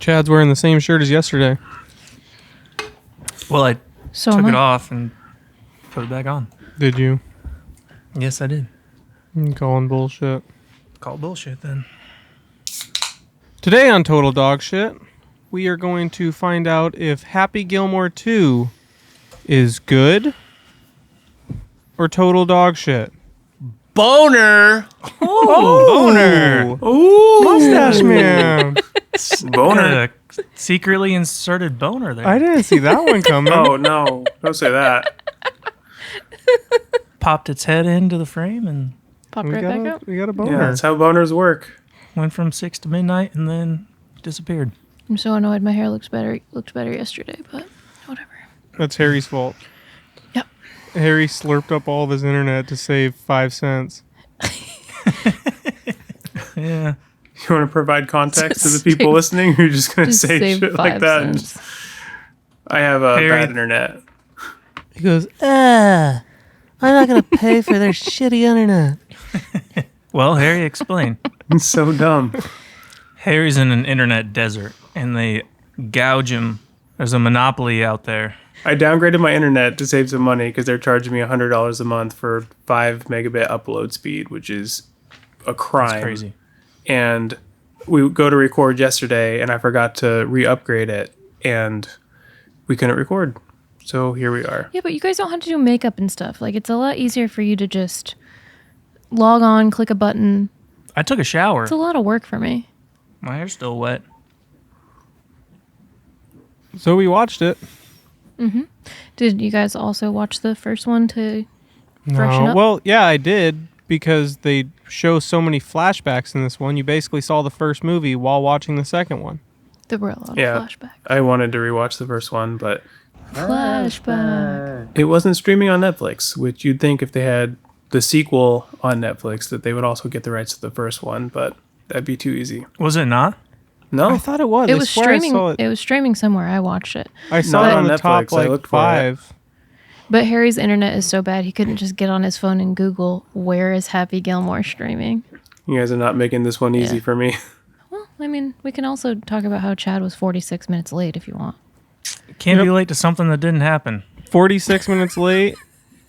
Chad's wearing the same shirt as yesterday. Well, I took it off and put it back on. Did you? Yes, I did. I'm calling bullshit. Call bullshit then. Today on Total Dog Shit, we are going to find out if Happy Gilmore 2 is good or total dog shit. Boner! Boner! Ooh! Mustache man! Boner. Secretly inserted boner there. I didn't see that one coming. Oh, no. Don't say that. Popped its head into the frame and Popped right back up. We got a boner. Yeah, that's how boners work. went from 6 to midnight and then disappeared. I'm so annoyed. My hair looks better yesterday, but whatever. That's Harry's fault. Yep. Harry slurped up all of his internet to save 5 cents. Yeah. You want to provide context to the people listening who are just going to say shit like that? Cents. I have a Harry. bad internet. He goes, I'm not going to pay for their shitty internet. Well, Harry, explain. It's so dumb. Harry's in an internet desert, and they gouge him. There's a monopoly out there. I downgraded my internet to save some money because they're charging me $100 a month for 5 megabit upload speed, which is a crime. That's crazy. And we go to record yesterday, and I forgot to re-upgrade it, and we couldn't record. So here we are. Yeah, but you guys don't have to do makeup and stuff. Like, it's a lot easier for you to just log on, click a button. I took a shower. It's a lot of work for me. My hair's still wet. So we watched it. Mm-hmm. Did you guys also watch the first one to freshen up? Well, yeah, I did, because they show so many flashbacks in this one. You basically saw the first movie while watching the second one. There were a lot of flashbacks. I wanted to rewatch the first one, but Flashback. it wasn't streaming on Netflix, which you'd think if they had the sequel on Netflix that they would also get the rights to the first one, but that'd be too easy. Was it not? No, I thought it was. It I was swear streaming. I saw it. It was streaming somewhere. I watched it. I saw Not it on on the Netflix. top I like looked for it. 5. But Harry's internet is so bad he couldn't just get on his phone and Google where is Happy Gilmore streaming. you guys are not making this one easy Yeah. for me. Well, I mean, we can also talk about how Chad was 46 minutes late if you want. Can't be late to something that didn't happen. 46 minutes late,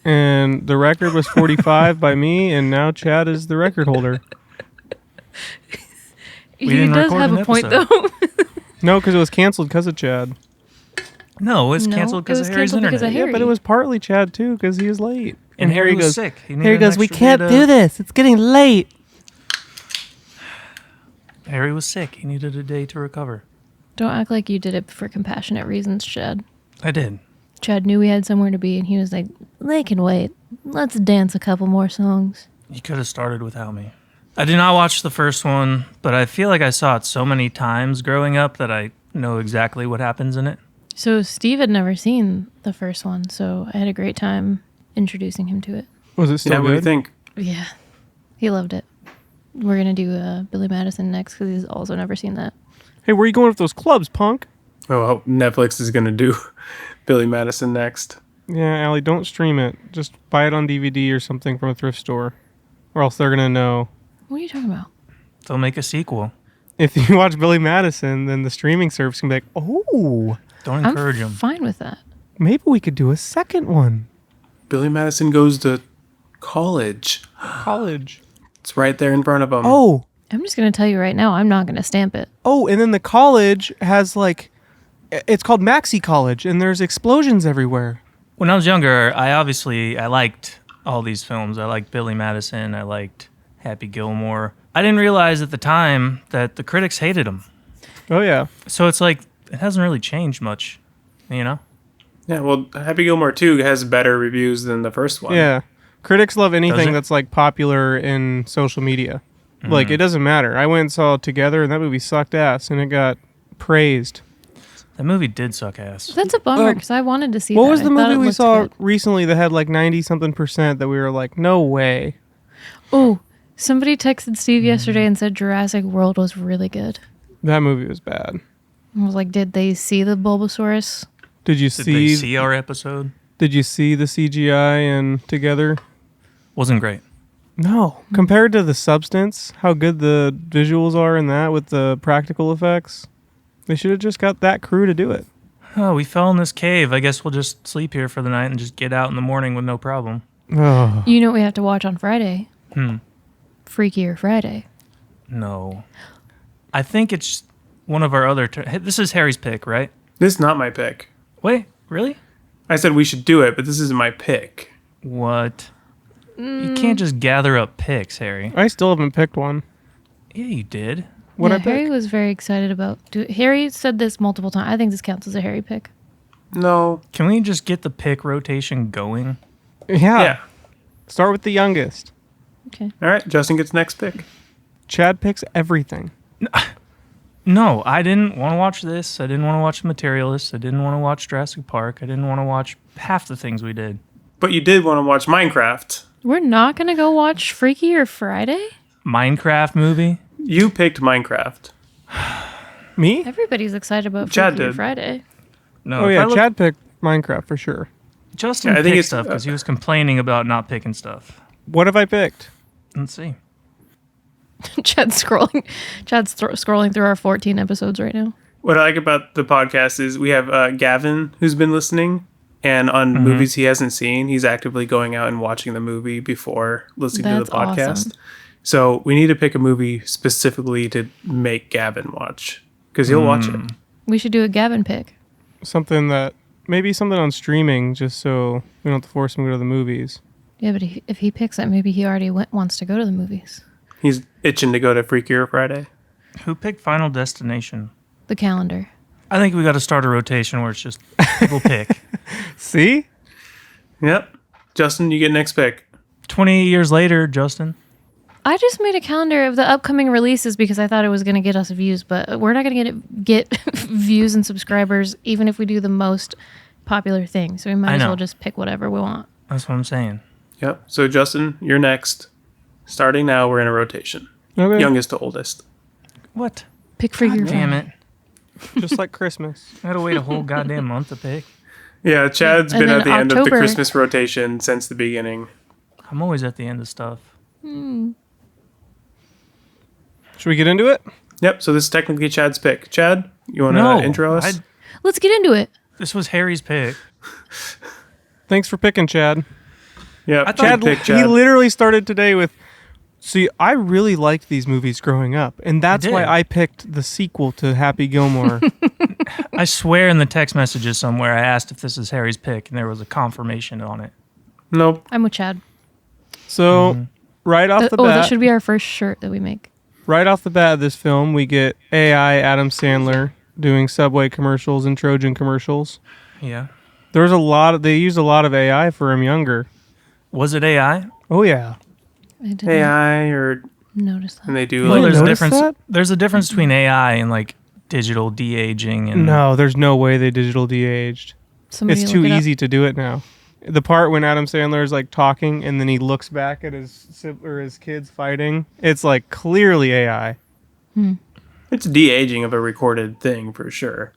and the record was 45 by me, and now Chad is the record holder. He didn't does record have an a point, episode. though. No, because it was canceled because of Chad. No, it was No, canceled it because was of Harry's canceled because internet. of Yeah, but it Harry. was partly Chad, too, because he was late. And Harry was goes, sick. He needed Harry an goes, we extra can't day do this. It's getting late. Harry was sick. He needed a day to recover. Don't act like you did it for compassionate reasons, Chad. I did. Chad knew we had somewhere to be, and he was like, they can wait. Let's dance a couple more songs. You could have started without me. I did not watch the first one, but I feel like I saw it so many times growing up that I know exactly what happens in it. So Steve had never seen the first one, so I had a great time introducing him to it. Was it still Yeah, what do you good? think? Yeah, he loved it. We're going to do Billy Madison next because he's also never seen that. Hey, where are you going with those clubs, punk? Oh, I hope Netflix is going to do Billy Madison next. Yeah, Allie, don't stream it. Just buy it on DVD or something from a thrift store. Or else they're going to know. What are you talking about? They'll make a sequel. If you watch Billy Madison, then the streaming service can be like, oh, Don't encourage I'm him. fine with that. maybe we could do a second one. Billy Madison goes to college. College. It's right there in front of him. Oh, I'm just going to tell you right now, I'm not going to stamp it. and then the college has like, it's called Maxi College, and there's explosions everywhere. When I was younger, I liked all these films. I liked Billy Madison. I liked Happy Gilmore. I didn't realize at the time that the critics hated him. Oh, yeah. So it's like, it hasn't really changed much, you know? Yeah, well, Happy Gilmore 2 has better reviews than the first one. Yeah. Critics love Does anything it? that's like popular in social media. Like, it doesn't matter. I went and saw it Together, and that movie sucked ass, and it got praised. That movie did suck ass. That's a bummer because I wanted to see What that. was the I thought movie it we looked saw good. recently that had like 90-something% that we were like, no way? Oh, somebody texted Steve yesterday and said Jurassic World was really good. That movie was bad. I was like, did they see the Bulbasaurus? Did you Did they see our episode? Did you see the CGI and Together? Wasn't great. No. Compared to The Substance, how good the visuals are in that with the practical effects. They should have just got that crew to do it. Oh, we fell in this cave. I guess we'll just sleep here for the night and just get out in the morning with no problem. Oh. You know what we have to watch on Friday? Hmm. Freakier Friday. No. I think it's one of our other... This is Harry's pick, right? This is not my pick. Wait, really? I said we should do it, but this isn't my pick. What? You can't just gather up picks, Harry. I still haven't picked one. Yeah, you did. What Yeah, I pick? Harry was very excited about... Harry said this multiple times. I think this counts as a Harry pick. No. Can we just get the pick rotation going? Yeah. Start with the youngest. Okay. All right, Justin gets next pick. Chad picks everything. No, I didn't want to watch this. I didn't want to watch Materialist. I didn't want to watch Jurassic Park. I didn't want to watch half the things we did. But you did want to watch Minecraft. We're not going to go watch Freakier Friday? Minecraft movie? You picked Minecraft. Me? Everybody's excited about Chad Freakier did. Friday. No. Oh, if yeah. I look- Chad picked Minecraft for sure. Justin Yeah, I think picked it's- stuff because he was complaining about not picking stuff. What have I picked? Let's see. Chad's scrolling through our 14 episodes right now. What I like about the podcast is we have Gavin who's been listening, and on movies he hasn't seen, he's actively going out and watching the movie before listening to That's the podcast. awesome. So we need to pick a movie specifically to make Gavin watch because he'll watch it. We should do a Gavin pick. Maybe something on streaming just so we don't have to force him to go to the movies. Yeah, but if he picks that, maybe he already wants to go to the movies. He's itching to go to Freakier Friday. Who picked Final Destination? The calendar. I think we got to start a rotation where it's just people pick. See? Yep. Justin, you get next pick. 28 years later, Justin. I just made a calendar of the upcoming releases because I thought it was going to get us views, but we're not going to get views and subscribers even if we do the most popular thing. So we might I as know. well just pick whatever we want. That's what I'm saying. Yep. So Justin, you're next. Starting now, we're in a rotation. Okay. Youngest to oldest. What? Pick for your Damn family. it. Just like Christmas. I had to wait a whole goddamn month to pick. Yeah, Chad's And been then at the end of the October- Christmas rotation since the beginning. I'm always at the end of stuff. Should we get into it? Yep. So this is technically Chad's pick. Chad, you want to No. intro us? Let's get into it. This was Harry's pick. Thanks for picking, Chad. Yeah, I thought- Chad picked He Chad. literally started today with, see, I really liked these movies growing up, and that's did. why I picked the sequel to Happy Gilmore. I swear in the text messages somewhere I asked if this is Harry's pick and there was a confirmation on it. Nope. I'm with Chad. So, right off the that bat, should be our first shirt that we make. right off the bat of this film, we get AI Adam Sandler doing Subway commercials and Trojan commercials. Yeah. They used a lot of AI for him younger. Was it AI? Oh yeah. I didn't AI or notice that. and they do Well, like there's a notice difference. that? There's a difference between AI and like digital de-aging and No, there's no way they digital de-aged. Somebody It's look too it up. easy to do it now. The part when Adam Sandler is like talking and then he looks back at his kids fighting, it's like clearly AI. it's de-aging of a recorded thing for sure.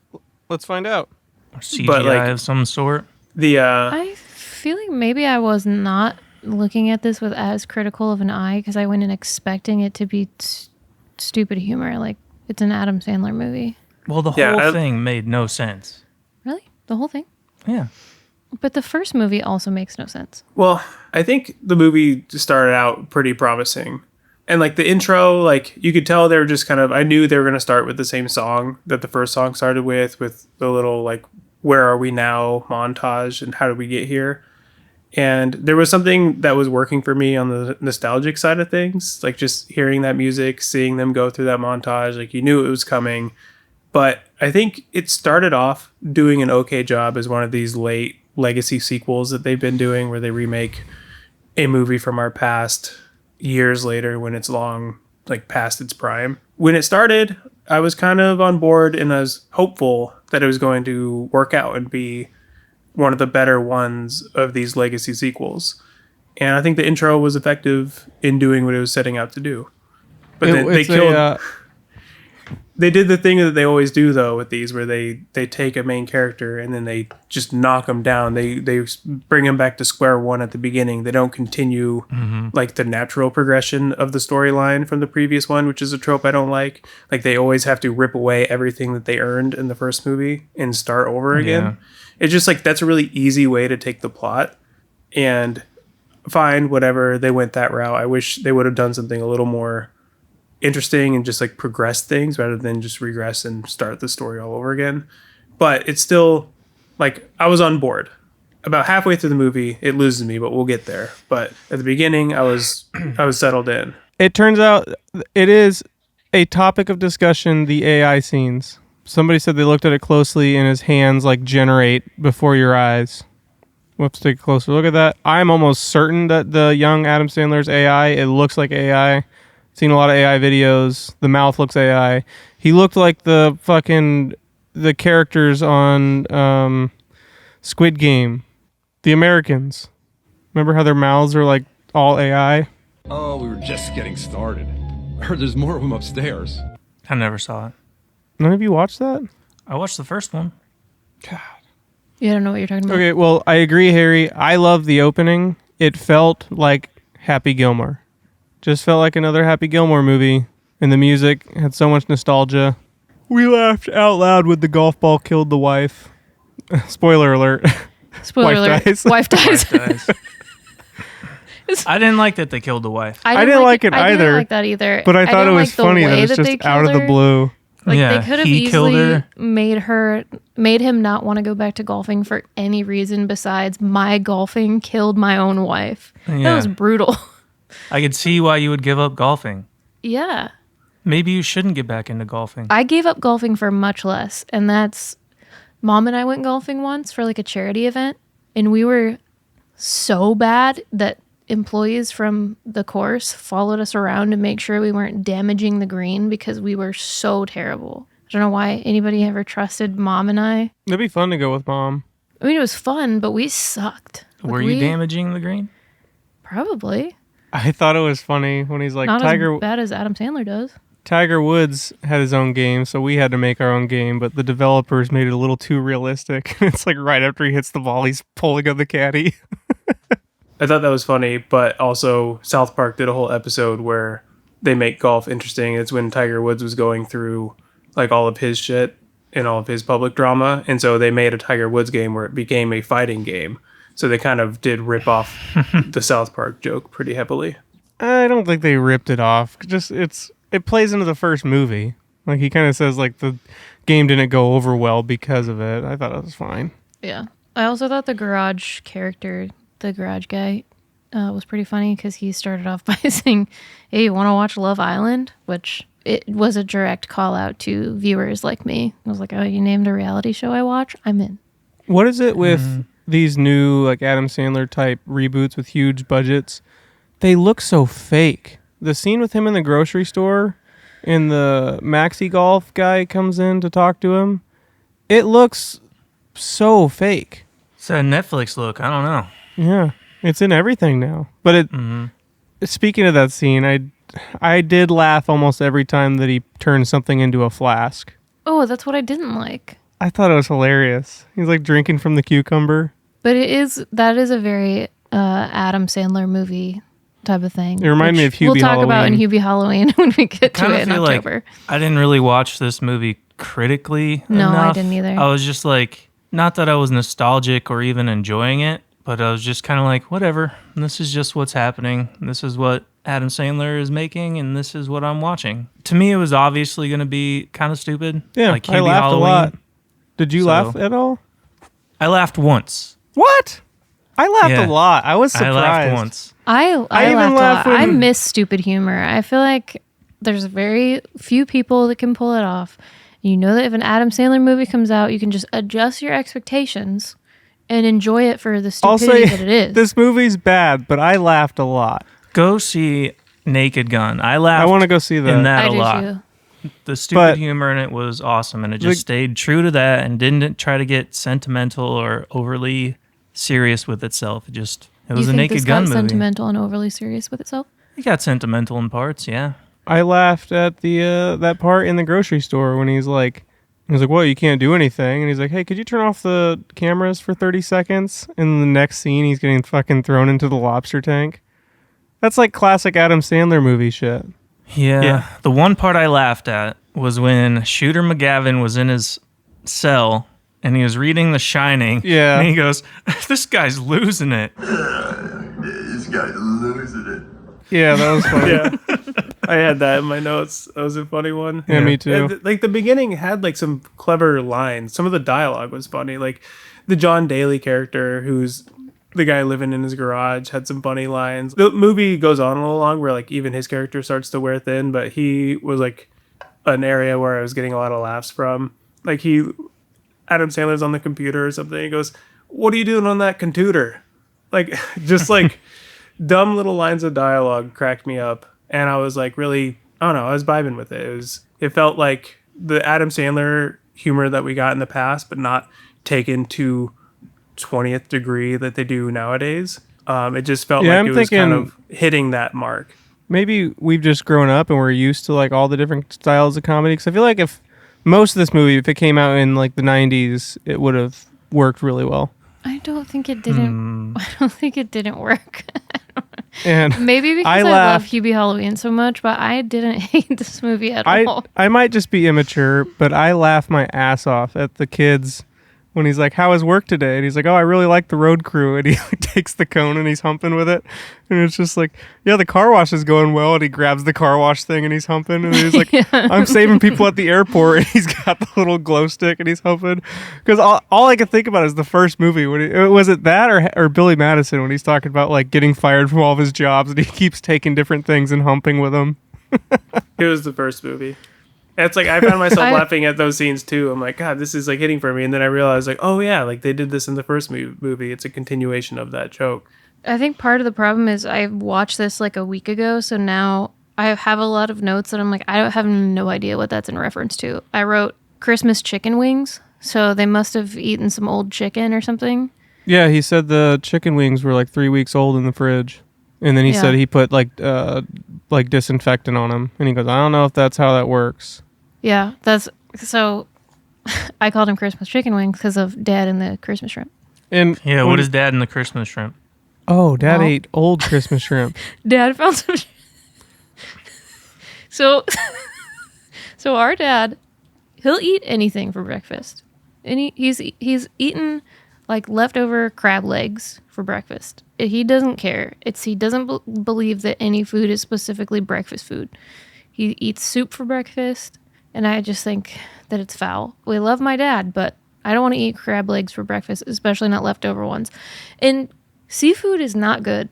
Let's find out. CGI But, like- of some sort. The I feel like maybe I was not looking at this with as critical of an eye because I went in expecting it to be stupid humor. Like, it's an Adam Sandler movie. Well, the Yeah, whole thing made no sense. Really? The whole thing? Yeah. But the first movie also makes no sense. well, I think the movie started out pretty promising. And like the intro, like you could tell they were just kind of I knew they were going to start with the same song that the first song started with the little like where are we now montage and how did we get here? And there was something that was working for me on the nostalgic side of things, like just hearing that music, seeing them go through that montage, like you knew it was coming. But I think it started off doing an okay job as one of these late legacy sequels that they've been doing where they remake a movie from our past years later when it's long like past its prime. When it started, I was kind of on board and I was hopeful that it was going to work out and be one of the better ones of these legacy sequels. And I think the intro was effective in doing what it was setting out to do. But then they It's killed They did the thing that they always do though with these, where they take a main character and then they just knock them down. They bring him back to square one at the beginning. They don't continue like the natural progression of the storyline from the previous one, which is a trope I don't like. Like they always have to rip away everything that they earned in the first movie and start over again. Yeah. It's just like that's a really easy way to take the plot. And fine, whatever, they went that route. I wish they would have done something a little more interesting and just like progress things rather than just regress and start the story all over again. But it's still like I was on board. About halfway through the movie, it loses me, but we'll get there. But at the beginning, I was settled in. It turns out it is a topic of discussion, the AI scenes. Somebody said they looked at it closely and his hands like generate before your eyes. Let's take a closer look at that. I'm almost certain that the young Adam Sandler's AI, it looks like AI. Seen a lot of AI videos. The mouth looks AI. He looked like the characters on Squid Game. The Americans. Remember how their mouths are like all AI? Oh, we were just getting started. I heard there's more of them upstairs. I never saw it. None of you watched that? I watched the first one. God. You don't know what you're talking about. Okay, well, I agree, Harry. I love the opening. It felt like Happy Gilmore. Just felt like another Happy Gilmore movie. And the music had so much nostalgia. We laughed out loud when the golf ball killed the wife. Spoiler alert. Spoiler alert. Dies. Wife dies. Wife dies. I didn't like that they killed the wife. I didn't like it I either. didn't like that either. But I thought it didn't was like the funny that way it's they just out of killed the her. blue. Like Yeah, they could have he killed easily her. made him not want to go back to golfing for any reason besides my golfing killed my own wife. That Yeah. was brutal. I could see why you would give up golfing. Yeah. Maybe you shouldn't get back into golfing. I gave up golfing for much less, and that's Mom and I went golfing once for like a charity event, and we were so bad that employees from the course followed us around to make sure we weren't damaging the green because we were so terrible. I don't know why anybody ever trusted Mom and I. It'd be fun to go with Mom. I mean, it was fun, but we sucked. Were you damaging the green? Probably. I thought it was funny when he's like, Not Tiger as bad as Adam Sandler does. Tiger Woods had his own game, so we had to make our own game, but the developers made it a little too realistic. It's like right after he hits the ball, he's pulling on the caddy. I thought that was funny, but also South Park did a whole episode where they make golf interesting. It's when Tiger Woods was going through like all of his shit and all of his public drama, and so they made a Tiger Woods game where it became a fighting game. So they kind of did rip off the South Park joke pretty heavily. I don't think they ripped it off. It plays into the first movie. Like he kind of says like the game didn't go over well because of it. I thought it was fine. Yeah. I also thought the garage character, the garage guy, was pretty funny because he started off by saying, "Hey, you want to watch Love Island?" Which it was a direct call out to viewers like me. I was like, "Oh, you named a reality show I watch? I'm in." What is it with these new like Adam Sandler type reboots with huge budgets? They look so fake. The scene with him in the grocery store and the Maxi Golf guy comes in to talk to him, it looks so fake. It's a Netflix look. I don't know. Yeah, it's in everything now. But speaking of that scene, I did laugh almost every time that he turned something into a flask. Oh, that's what I didn't like. I thought it was hilarious. He's like drinking from the cucumber. But that is a very Adam Sandler movie type of thing. It reminded me of Hubie We'll talk about in Halloween. Hubie Halloween when we get to Kinda it in feel October. like I didn't really watch this movie critically No, I enough. didn't either. I was just like, not that I was nostalgic or even enjoying it, but I was just kind of like, whatever. This is just what's happening. This is what Adam Sandler is making, and this is what I'm watching. To me, it was obviously going to be kind of stupid. Yeah, like I Hubie laughed Halloween. a lot. Did you So- laugh at all? I laughed once. What? I laughed Yeah. a lot. I was surprised. I laughed once. I even laughed a lot. laughed I when- miss stupid humor. I feel like there's very few people that can pull it off. You know that if an Adam Sandler movie comes out, you can just adjust your expectations and enjoy it for the I'll stupidity say that it is. this movie's bad, but I laughed a lot. Go see Naked Gun. I laughed I want to go see that. in that I a do lot. too. The stupid But- humor in it was awesome, and it just Like- stayed true to that and didn't try to get sentimental or overly serious with itself. It was You a think Naked this Gun got movie. sentimental and overly serious with itself? It got sentimental in parts, yeah. I laughed at the that part in the grocery store when he's like, well, you can't do anything. And he's like, hey, could you turn off the cameras for 30 seconds? And the next scene, he's getting fucking thrown into the lobster tank. That's like classic Adam Sandler movie shit. Yeah. The one part I laughed at was when Shooter McGavin was in his cell and he was reading The Shining. Yeah. And he goes, this guy's losing it. This guy's losing it. Yeah, that was funny. Yeah. I had that in my notes. That was a funny one. Yeah, me too. And, like the beginning had like some clever lines. Some of the dialogue was funny. Like the John Daly character, who's the guy living in his garage, had some funny lines. The movie goes on a little long where like even his character starts to wear thin, but he was like an area where I was getting a lot of laughs from. Like Adam Sandler's on the computer or something. He goes, "What are you doing on that computer?" Like just like dumb little lines of dialogue cracked me up. And I was like really, I don't know, I was vibing with it. It felt like the Adam Sandler humor that we got in the past, but not taken to 20th degree that they do nowadays. It just felt like it was kind of hitting that mark. Maybe we've just grown up and we're used to like all the different styles of comedy. Because I feel like if most of this movie, if it came out in like the 90s, it would have worked really well. I don't think it didn't. I don't think it didn't work. And maybe because I love Hubie Halloween so much, but I didn't hate this movie at all. I might just be immature, but I laugh my ass off at the kids when he's like, "How was work today?" And he's like, "Oh, I really like the road crew." And he takes the cone and he's humping with it. And it's just like, yeah, the car wash is going well. And he grabs the car wash thing and he's humping. And he's like, yeah. I'm saving people at the airport. And he's got the little glow stick and he's humping. Because all I could think about is the first movie. Was it that or Billy Madison when he's talking about like getting fired from all of his jobs and he keeps taking different things and humping with them? It was the first movie. It's like I found myself laughing at those scenes too. I'm like, God, this is like hitting for me. And then I realized like, oh yeah, like they did this in the first movie. It's a continuation of that joke. I think part of the problem is I watched this like a week ago, so now I have a lot of notes that I'm like, I have no idea what that's in reference to. I wrote Christmas chicken wings, so they must have eaten some old chicken or something. Yeah, he said the chicken wings were like 3 weeks old in the fridge. And then he said he put like disinfectant on them. And he goes, I don't know if that's how that works. Yeah, that's so. I called him Christmas chicken wings because of Dad and the Christmas shrimp. And yeah, what is Dad and the Christmas shrimp? Oh, Dad ate old Christmas shrimp. Dad found some. So our dad, he'll eat anything for breakfast, and he's eaten like leftover crab legs for breakfast. He doesn't care. He doesn't believe that any food is specifically breakfast food. He eats soup for breakfast. And I just think that it's foul. We love my dad, but I don't want to eat crab legs for breakfast, especially not leftover ones. And seafood is not good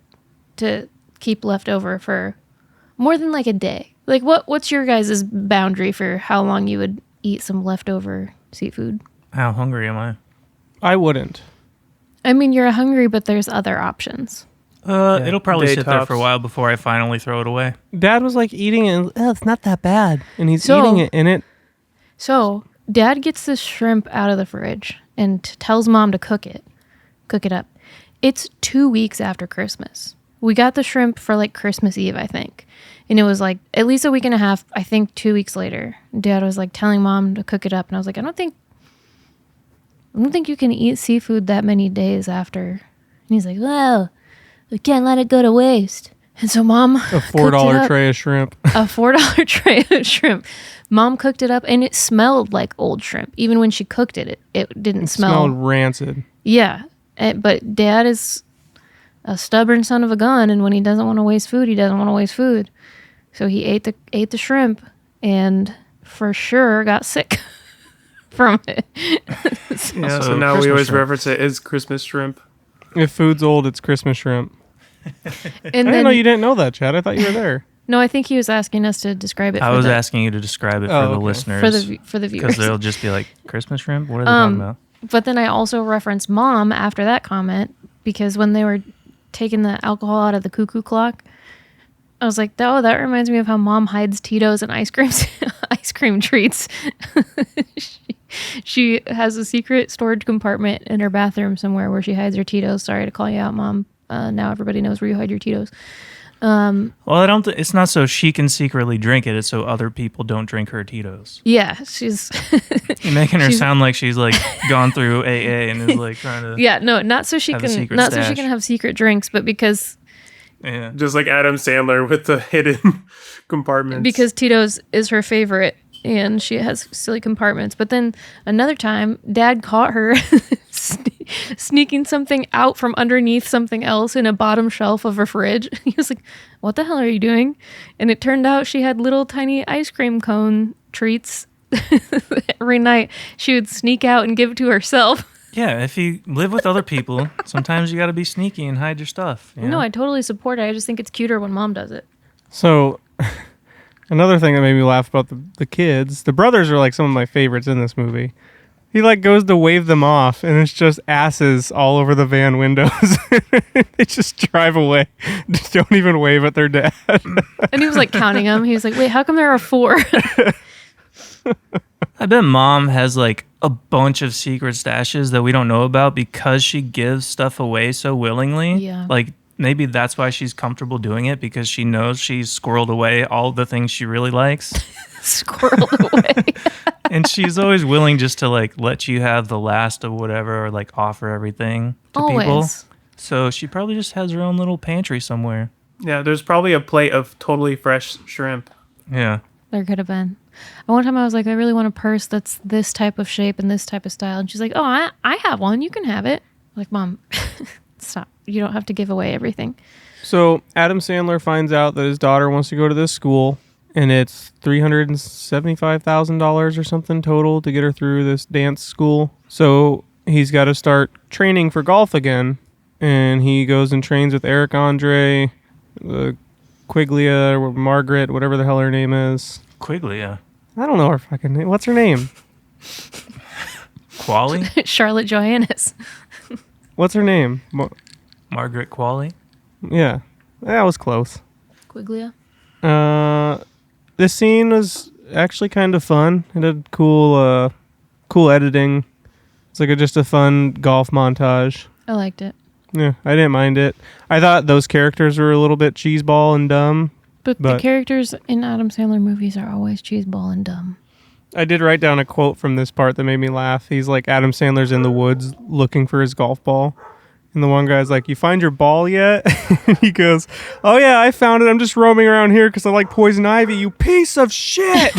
to keep leftover for more than like a day. Like what's your guys' boundary for how long you would eat some leftover seafood? How hungry am I? I wouldn't. I mean, you're hungry, but there's other options. It'll probably sit there for a while before I finally throw it away. Dad was like eating it. And, it's not that bad. And he's eating it in it. So Dad gets this shrimp out of the fridge and tells Mom to cook it up. It's 2 weeks after Christmas. We got the shrimp for like Christmas Eve, I think. And it was like at least a week and a half, I think 2 weeks later. Dad was like telling Mom to cook it up. And I was like, I don't think you can eat seafood that many days after. And he's like, well, we can't let it go to waste. And so Mom a $4 tray of shrimp. A $4 tray of shrimp. Mom cooked it up and it smelled like old shrimp. Even when she cooked it, it didn't smell. It smelled rancid. Yeah. But Dad is a stubborn son of a gun, and when he doesn't want to waste food, he doesn't want to waste food. So he ate the shrimp and for sure got sick from it. So now we always reference it as Christmas shrimp. If food's old, it's Christmas shrimp. And I didn't know you didn't know that, Chad. I thought you were there. No, I think he was asking us to describe it. I was asking you to describe it for the listeners. For the viewers. Because they'll just be like, Christmas shrimp? What are they talking about? But then I also referenced Mom after that comment because when they were taking the alcohol out of the cuckoo clock, I was like, oh, that reminds me of how Mom hides Tito's and ice cream treats. She has a secret storage compartment in her bathroom somewhere where she hides her Tito's. Sorry to call you out, Mom. Now everybody knows where you hide your Tito's. Well, I don't. It's not so she can secretly drink it. It's so other people don't drink her Tito's. Yeah, she's You're making her sound like she's like gone through AA and is like trying to. yeah, no, not so she Have a can secret not so she stash. can have secret drinks, but because Yeah. Just like Adam Sandler with the hidden compartments. because Tito's is her favorite and she has silly compartments. But then another time, Dad caught her sneaking something out from underneath something else in a bottom shelf of her fridge. He was like, "What the hell are you doing?" And it turned out she had little tiny ice cream cone treats. Every night she would sneak out and give it to herself. Yeah, if you live with other people, sometimes you got to be sneaky and hide your stuff. You know? No, I totally support it. I just think it's cuter when Mom does it. So, another thing that made me laugh about the kids, the brothers are like some of my favorites in this movie. He like goes to wave them off, and it's just asses all over the van windows. They just drive away. Just don't even wave at their dad. And he was like counting them. He was like, "Wait, how come there are 4?" I bet Mom has like a bunch of secret stashes that we don't know about because she gives stuff away so willingly. Yeah. Like maybe that's why she's comfortable doing it, because she knows she's squirreled away all the things she really likes. Squirreled away. And she's always willing just to like let you have the last of whatever or like offer everything to people. Always. So she probably just has her own little pantry somewhere. Yeah, there's probably a plate of totally fresh shrimp. Yeah. There could have been. One time I was like, "I really want a purse that's this type of shape and this type of style." And she's like, "Oh, I have one. You can have it." I'm like, "Mom, stop. You don't have to give away everything." So Adam Sandler finds out that his daughter wants to go to this school, and it's $375,000 or something total to get her through this dance school. So he's got to start training for golf again, and he goes and trains with Eric Andre, Quiglia, or Margaret, whatever the hell her name is. Quigley, yeah. I don't know her fucking name. What's her name? Qualley? Charlotte Johannes. What's her name? Margaret Qualley? Yeah, that was close. Quiglia. This scene was actually kind of fun. It had cool editing. It's like just a fun golf montage. I liked it. Yeah, I didn't mind it. I thought those characters were a little bit cheeseball and dumb. But the characters in Adam Sandler movies are always cheeseball and dumb. I did write down a quote from this part that made me laugh. He's like, Adam Sandler's in the woods looking for his golf ball. And the one guy's like, "You find your ball yet?" And he goes, "Oh yeah, I found it. I'm just roaming around here because I like poison ivy, you piece of shit."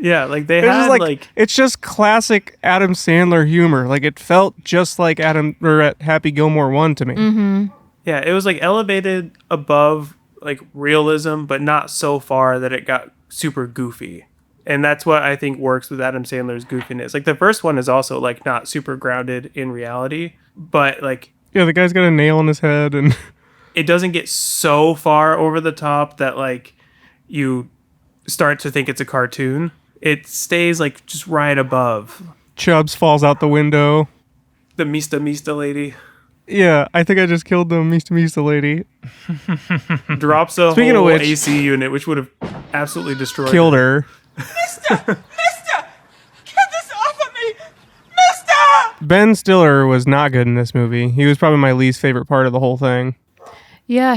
Yeah, like they It's had just like it's just classic Adam Sandler humor. Like it felt just like Happy Gilmore 1 to me. yeah, it was like elevated above like realism, but not so far that it got super goofy. And that's what I think works with Adam Sandler's goofiness. Like the first one is also like not super grounded in reality, but like Yeah, the guy's got a nail in his head and it doesn't get so far over the top that like you start to think it's a cartoon. It stays like just right above. Chubbs falls out the window. The Mista lady Yeah, I think I just killed the Mista lady. drops a Speaking of whole which- AC unit, which would have absolutely destroyed Killed her. Mister! Get this off of me! Mister! Ben Stiller was not good in this movie. He was probably my least favorite part of the whole thing. Yeah,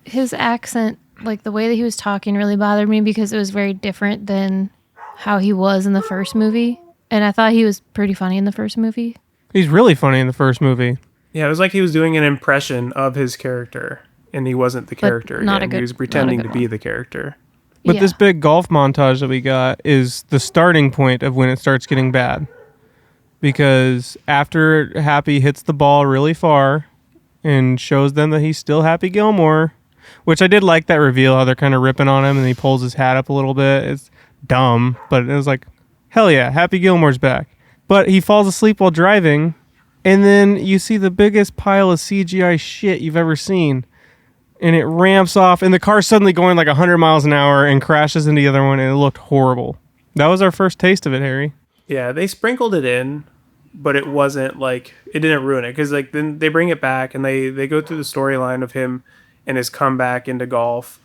his accent, like the way that he was talking really bothered me because it was very different than how he was in the first movie. And I thought he was pretty funny in the first movie. He's really funny in the first movie. Yeah, it was like he was doing an impression of his character, and he wasn't the character. not yet. a good- He was not a pretending good to be one. the character. But Yeah. this big golf montage that we got is the starting point of when it starts getting bad. Because after Happy hits the ball really far and shows them that he's still Happy Gilmore, which I did like that reveal, how they're kind of ripping on him and he pulls his hat up a little bit. It's dumb, but it was like, hell yeah, Happy Gilmore's back. But he falls asleep while driving, and then you see the biggest pile of CGI shit you've ever seen. And it ramps off, and the car's suddenly going like 100 miles an hour and crashes into the other one, and it looked horrible. That was our first taste of it, Harry. Yeah, they sprinkled it in, but it wasn't like it didn't ruin it because like then they bring it back and they go through the storyline of him and his comeback into golf,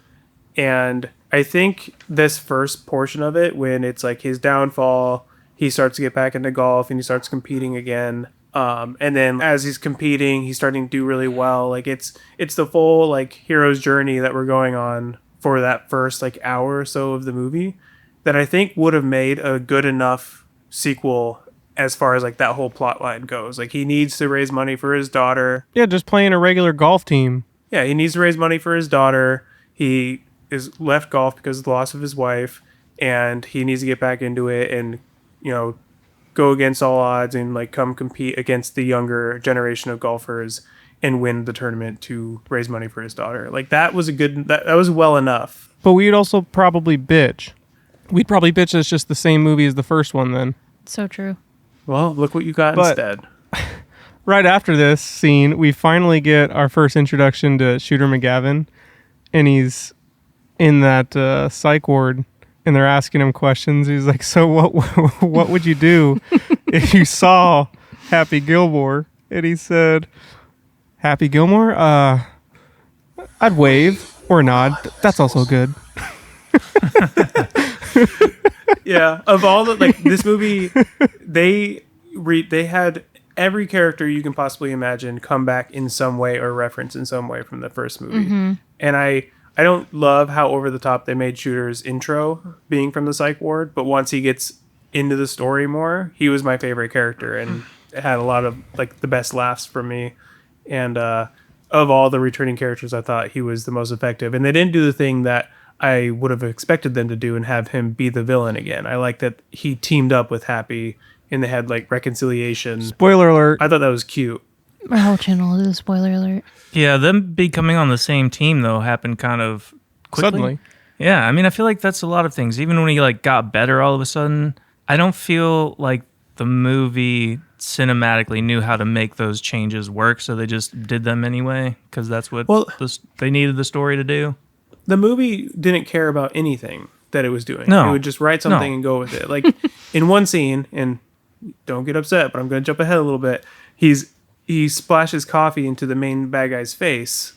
and I think this first portion of it when it's like his downfall, he starts to get back into golf and he starts competing again. And then as he's competing, he's starting to do really well. Like it's the full like hero's journey that we're going on for that first like hour or so of the movie that I think would have made a good enough sequel as far as like that whole plot line goes. Like he needs to raise money for his daughter. Yeah, just playing a regular golf team. Yeah, he needs to raise money for his daughter. He is left golf because of the loss of his wife, and he needs to get back into it and, you know, go against all odds and like come compete against the younger generation of golfers and win the tournament to raise money for his daughter. Like that was that was well enough. But we'd also probably bitch. We'd probably bitch that it's just the same movie as the first one then. So true. Well, look what you got instead. Right after this scene, we finally get our first introduction to Shooter McGavin, and he's in that psych ward, and they're asking him questions. He's like, "So what would you do if you saw Happy Gilmore?" And he said, "Happy Gilmore? I'd wave or nod. That's also good." Yeah, of all the like this movie, they had every character you can possibly imagine come back in some way or reference in some way from the first movie. And I don't love how over the top they made Shooter's intro being from the psych ward, but once he gets into the story more, he was my favorite character and had a lot of like the best laughs from me. And of all the returning characters, I thought he was the most effective. And they didn't do the thing that I would have expected them to do and have him be the villain again. I like that he teamed up with Happy and they had like reconciliation. Spoiler alert. I thought that was cute. Our whole channel is a spoiler alert. Yeah, them becoming on the same team though happened kind of quickly. Suddenly. Yeah, I mean, I feel like that's a lot of things. Even when he like got better all of a sudden, I don't feel like the movie cinematically knew how to make those changes work, so they just did them anyway because that's what they needed the story to do. The movie didn't care about anything that it was doing. No. It would just write something and go with it. Like in one scene, and don't get upset, but I'm going to jump ahead a little bit. He splashes coffee into the main bad guy's face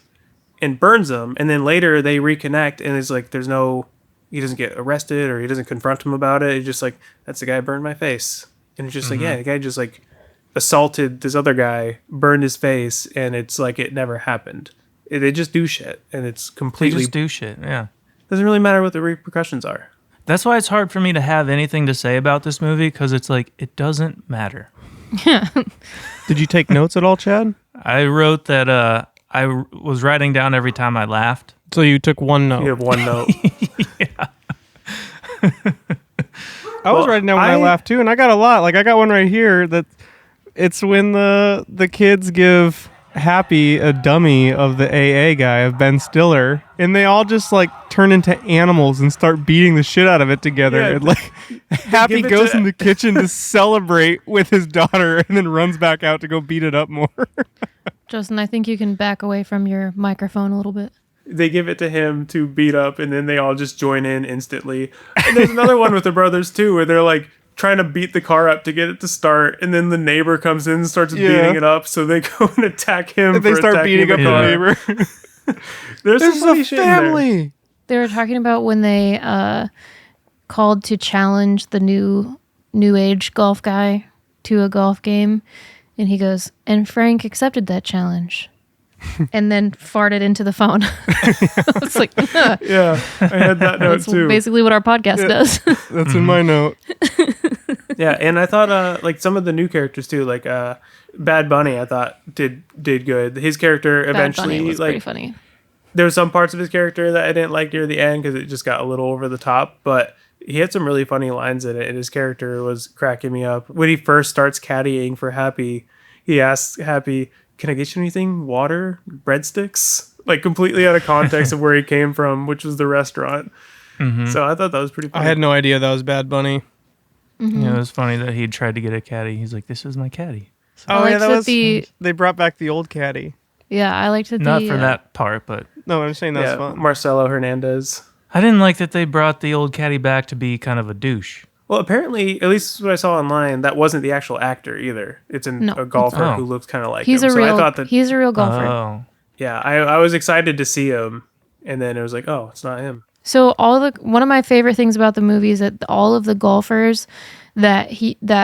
and burns him, and then later they reconnect, and it's like he doesn't get arrested or he doesn't confront him about it. He's just like, that's the guy who burned my face. And it's just like, yeah, the guy just like assaulted this other guy, burned his face, and it's like it never happened. They just do shit, and it's completely... They just do shit, yeah. Doesn't really matter what the repercussions are. That's why it's hard for me to have anything to say about this movie, because it's like, it doesn't matter. Did you take notes at all, Chad? I wrote that I was writing down every time I laughed. So you took one note. You have one note. Yeah. I was writing down when I laughed too, and I got a lot. Like I got one right here that it's when the kids give Happy a dummy of the AA guy of Ben Stiller, and they all just like turn into animals and start beating the shit out of it together. Yeah, and like Happy goes in the kitchen to celebrate with his daughter, and then runs back out to go beat it up more. Justin, I think you can back away from your microphone a little bit. They give it to him to beat up, and then they all just join in instantly. And there's another one with the brothers too, where they're like trying to beat the car up to get it to start, and then the neighbor comes in and starts beating it up, so they go and attack him. And they start beating up the neighbor. There's some funny a shit in there. family. They were talking about when they called to challenge the new age golf guy to a golf game, and he goes, and Frank accepted that challenge. And then farted into the phone. It's like, Yeah, I had that note that's too. basically what our podcast does. That's in my note. Yeah, and I thought like some of the new characters too, like Bad Bunny, I thought did good. His character Bad eventually Bunny was pretty like funny. there were some parts of his character that I didn't like near the end because it just got a little over the top, but he had some really funny lines in it, and his character was cracking me up. When he first starts caddying for Happy, he asks Happy, "Can I get you anything? Water? Breadsticks?" Like completely out of context of where he came from, which was the restaurant. So I thought that was pretty funny. I had no idea that was Bad Bunny. Yeah, it was funny that he tried to get a caddy. He's like, "This is my caddy." Oh liked yeah, that that was. the- They brought back the old caddy. Yeah, I liked that. Not for that part, but No, I'm saying that's fun. Marcelo Hernandez. I didn't like that they brought the old caddy back to be kind of a douche. Well, apparently, at least what I saw online, that wasn't the actual actor either. It's a golfer Oh. who looks kind of like He's him. a So real. I thought that, He's a real golfer. Oh. yeah, I was excited to see him, and then it was like, oh, it's not him. So one of my favorite things about the movie is that all of the golfers that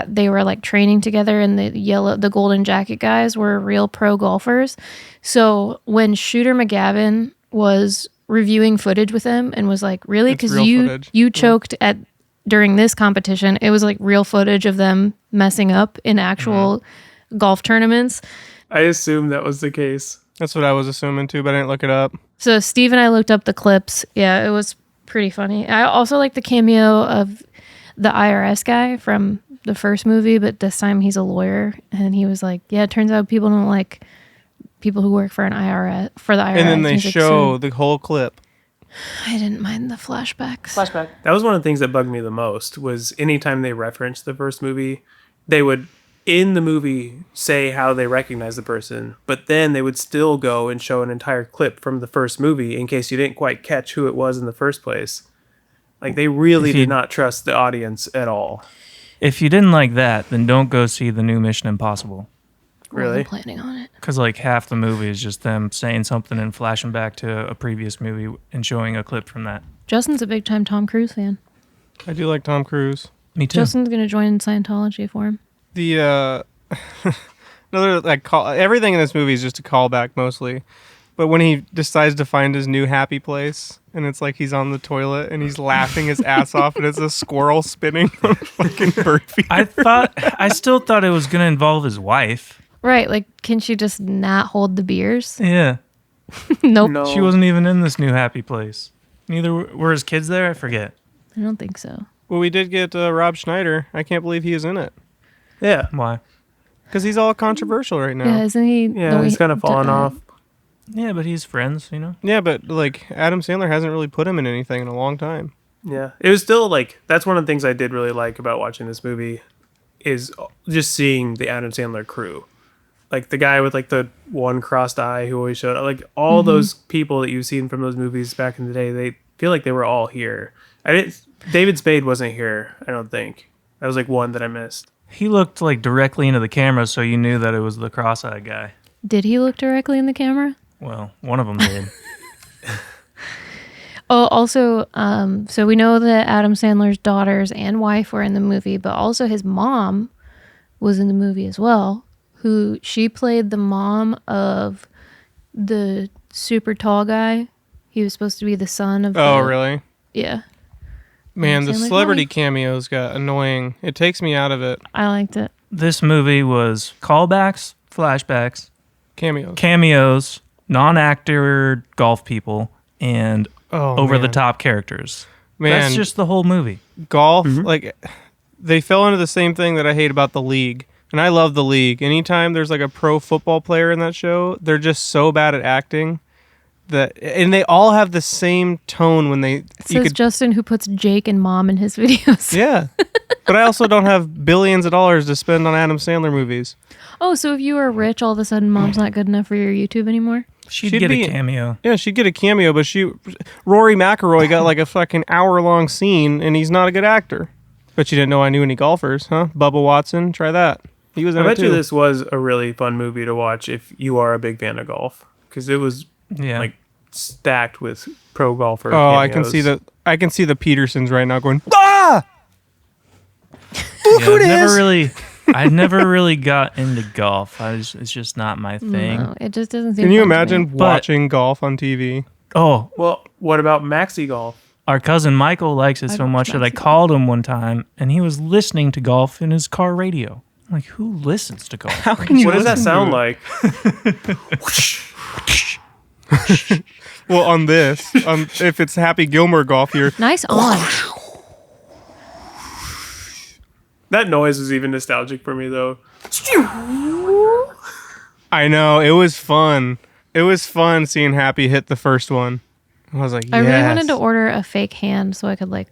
they were like training together, and the golden jacket guys were real pro golfers. So when Shooter McGavin was reviewing footage with him and was like, really, It's because real footage. you choked during this competition, it was like real footage of them messing up in actual golf tournaments. I assumed that was the case. That's what I was assuming too, but I didn't look it up. So Steve and I looked up the clips. Yeah, it was pretty funny. I also like the cameo of the IRS guy from the first movie, but this time he's a lawyer, and he was like, yeah, it turns out people don't like people who work for the IRS. And then they He's like, show "So the whole clip. I didn't mind the flashbacks. That was one of the things that bugged me the most, was anytime they referenced the first movie, they would, in the movie, say how they recognize the person, but then they would still go and show an entire clip from the first movie in case you didn't quite catch who it was in the first place. Like, they really did not trust the audience at all. If you didn't like that, then don't go see the new Mission Impossible. Really? I'm planning on it. Because like half the movie is just them saying something and flashing back to a previous movie and showing a clip from that. Justin's a big time Tom Cruise fan. I do like Tom Cruise. Me too. Justin's gonna join Scientology for him. The another everything in this movie is just a callback mostly. But when he decides to find his new happy place, and it's like he's on the toilet and he's laughing his ass off, and it's a squirrel spinning on a fucking bird feeder. I still thought it was gonna involve his wife. Right, like, can she just not hold the beers? Yeah, Nope. No. she wasn't even in this new happy place. Neither were his kids there. I forget. I don't think so. Well, we did get Rob Schneider. I can't believe he is in it. Yeah. Why? Because he's all controversial right now. Yeah, isn't he? Yeah, he's kind of fallen off. Yeah, but he's friends, you know. Yeah, but like Adam Sandler hasn't really put him in anything in a long time. Yeah. It was still like, that's one of the things I did really like about watching this movie, is just seeing the Adam Sandler crew. Like the guy with like the one crossed eye who always showed up, like all those people that you've seen from those movies back in the day, they feel like they were all here. David Spade wasn't here, I don't think. That was like one that I missed. He looked like directly into the camera, so you knew that it was the cross-eyed guy. Did he look directly in the camera? Well, one of them did. Oh, also, so we know that Adam Sandler's daughters and wife were in the movie, but also his mom was in the movie as well. She played the mom of the super tall guy. He was supposed to be the son of. Oh, really? Yeah. Man, the Sandler's celebrity wife. cameos got annoying. It takes me out of it. I liked it. This movie was callbacks, flashbacks, Cameos. cameos, non-actor golf people, and Oh, over-the-top characters. Man, That's just the whole movie. golf. Like, they fell into the same thing that I hate about The League. And I love The League. Anytime there's like a pro football player in that show, they're just so bad at acting. And they all have the same tone when they. It says Justin, who puts Jake and Mom in his videos. Yeah. But I also don't have billions of dollars to spend on Adam Sandler movies. Oh, so if you were rich, all of a sudden Mom's not good enough for your YouTube anymore? She'd She'd get be- a cameo. Yeah, she'd get a cameo, but Rory McIlroy got like a fucking hour-long scene, and he's not a good actor. But you didn't know I knew any golfers, huh? Bubba Watson, try that. He was in I it bet too. you this was a really fun movie to watch if you are a big fan of golf, because it was Yeah. like stacked with pro golfer. Oh, I can cameos. see the Petersons right now going, ah! Yeah, I never really got into golf. It's just not my thing. No, it just doesn't seem Can you fun to imagine me. watching golf on TV? Oh, Well, what about Maxi Golf? our cousin Michael likes it so watch much that I Maxi called him one time, and he was listening to golf in his car radio. I'm like, who listens to golf? How can you What does that listen to sound it? like? Well, on this, if it's Happy Gilmore golf here, Nice on. That noise is even nostalgic for me, though. I know, it was fun. It was fun seeing Happy hit the first one. I was like, I really yes. wanted to order a fake hand so I could like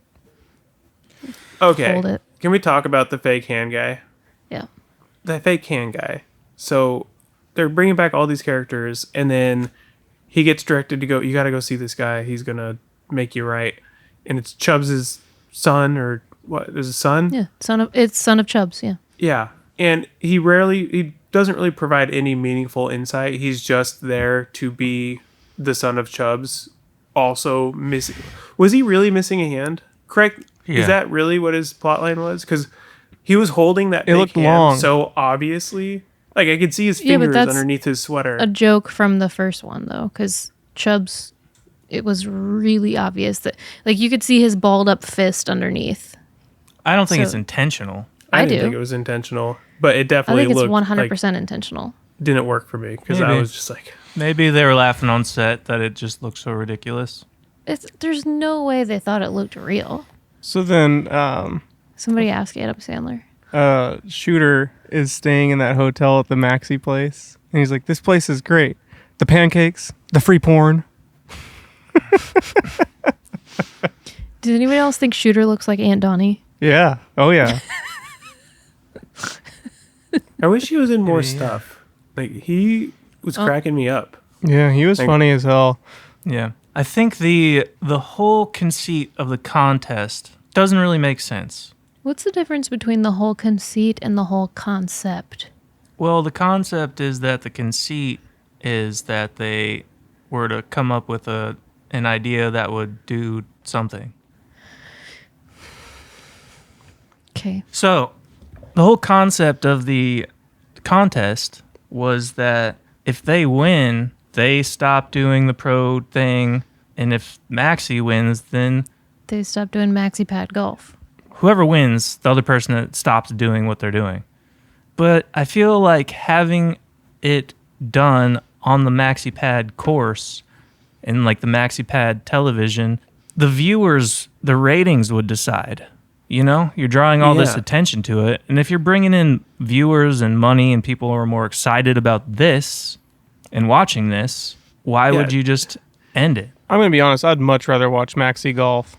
Okay. hold it. Can we talk about the fake hand guy? Yeah. The fake hand guy. So they're bringing back all these characters, and then he gets directed to go, you got to go see this guy. He's going to make you right. And it's Chubbs' son, or what? There's a son? Yeah. Son of Chubbs, yeah. Yeah. And he doesn't really provide any meaningful insight. He's just there to be the son of Chubbs also missing. Was he really missing a hand? Correct. Yeah. Is that really what his plotline was? Because he was holding that It big looked hand long. so obviously. Like I could see his Yeah, but fingers that's underneath his sweater. a joke from the first one though, because Chubb's, it was really obvious that like you could see his balled up fist underneath. I don't think So- it's intentional. I I didn't do. think it was intentional, but it I definitely think it's looked 100% like intentional. didn't work for me because I Maybe. was just like, Maybe they were laughing on set that it just looked so ridiculous. There's no way they thought it looked real. So then, Somebody ask Adam Sandler. Shooter is staying in that hotel at the Maxi place, and he's like, "This place is great. The pancakes, the free porn." Does anybody else think Shooter looks like Aunt Donnie? Yeah. Oh yeah. I wish he was in more stuff. Like he was cracking me up. Yeah. He was funny as hell. Yeah. I think the whole conceit of the contest doesn't really make sense. What's the difference between the whole conceit and the whole concept? Well, the concept is that the conceit is that they were to come up with an idea that would do something. Okay. So, the whole concept of the contest was that if they win, they stop doing the pro thing, and if Maxi wins, then They stopped doing maxi pad golf. whoever wins, the other person that stops doing what they're doing. But I feel like having it done on the Maxi Pad course and like the Maxi Pad television, the viewers, the ratings would decide. You know, you're drawing all this Yeah. attention to it. And if you're bringing in viewers and money and people are more excited about this and watching this, why Yeah. would you just end it? I'm gonna be honest. I'd much rather watch Maxi Golf.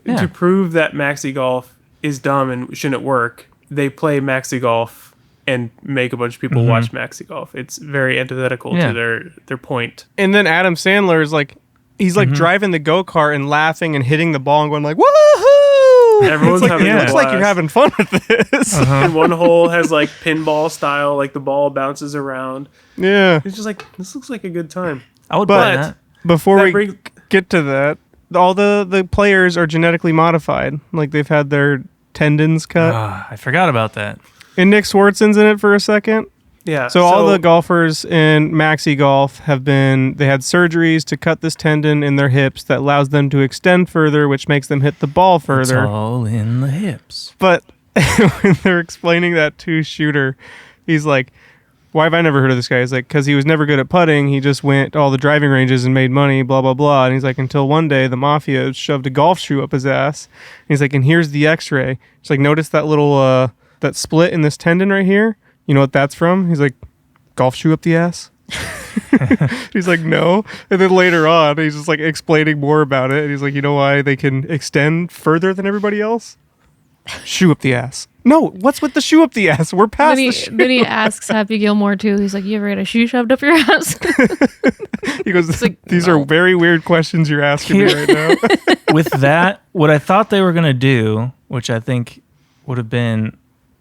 Yeah. To prove that Maxi Golf is dumb and shouldn't work, they play Maxi Golf and make a bunch of people watch Maxi Golf. It's very antithetical Yeah. to their point. And then Adam Sandler is like, he's like driving the go-kart and laughing and hitting the ball and going like, "Woohoo!" Everyone's It's like, having it a looks like you're blast. having fun with this. And one hole has like pinball style, like the ball bounces around. Yeah. It's just like, this looks like a good time. I would But- play that. Before That we brings- get to that, all the players are genetically modified. Like they've had their tendons cut. I forgot about that. And Nick Swartzen's in it for a second. Yeah. So all the golfers in Maxi Golf they had surgeries to cut this tendon in their hips that allows them to extend further, which makes them hit the ball further. It's all in the hips. But when they're explaining that to Shooter, he's like, "Why have I never heard of this guy?" He's like, "Because he was never good at putting. He just went to all the driving ranges and made money, blah, blah, blah." And he's like, until one day the mafia shoved a golf shoe up his ass. And he's like, "And here's the x-ray." He's like, "Notice that little, that split in this tendon right here? You know what that's from?" He's like, "Golf shoe up the ass?" He's like, "No." And then later on, he's just like explaining more about it. And he's like, "You know why they can extend further than everybody else? Shoe up the ass." No, what's with the shoe up the ass? We're past the shoe. Then he asks Happy Gilmore too. He's like, "You ever get a shoe shoved up your ass?" He goes, like, "These no. are very weird questions you're asking me right now." With that, what I thought they were going to do, which I think would have been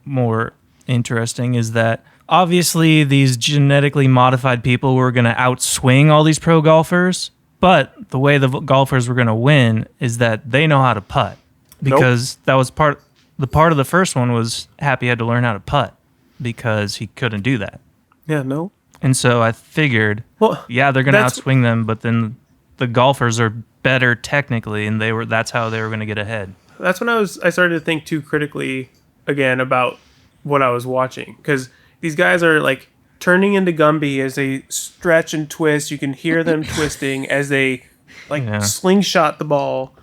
more interesting, is that obviously these genetically modified people were going to outswing all these pro golfers, but the way the golfers were going to win is that they know how to putt, because that was part of the first one was Happy had to learn how to putt because he couldn't do that. Yeah, no. And so I figured, Well, yeah, they're going to that's- outswing them, but then the golfers are better technically, and that's how they were going to get ahead. That's when I started to think too critically again about what I was watching, because these guys are like turning into Gumby as they stretch and twist. You can hear them twisting as they like slingshot the ball.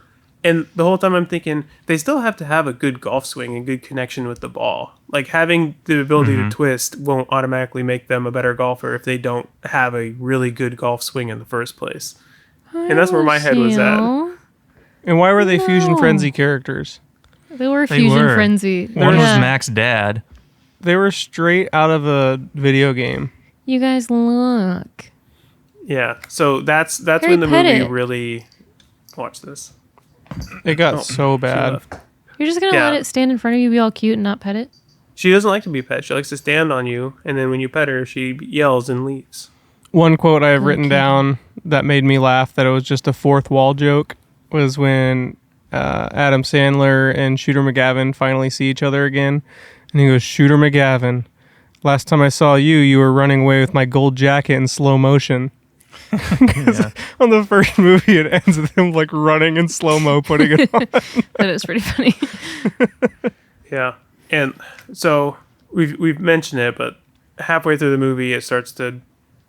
And the whole time I'm thinking they still have to have a good golf swing and good connection with the ball. Like having the ability to twist won't automatically make them a better golfer if they don't have a really good golf swing in the first place. And that's where my head was at. And why were they Fusion No. Frenzy characters? They were They Fusion were. Frenzy. One was Yeah. Mac's dad. They were straight out of a video game. You guys look. Yeah. So that's Harry when the movie Pettit. really watch this. It got so She bad. left. You're just gonna Yeah. let it stand in front of you, be all cute, and not pet it? She doesn't like to be pet. She likes to stand on you, and then when you pet her, she yells and leaves. One quote I have written Okay. down that made me laugh that it was just a fourth wall joke was when Adam Sandler and Shooter McGavin finally see each other again. And he goes, Shooter McGavin, last time I saw you, you were running away with my gold jacket in slow motion. Yeah. On the first movie, it ends with him like running in slow-mo, putting it on. That is pretty funny. Yeah, and so we've mentioned it, but halfway through the movie, it starts to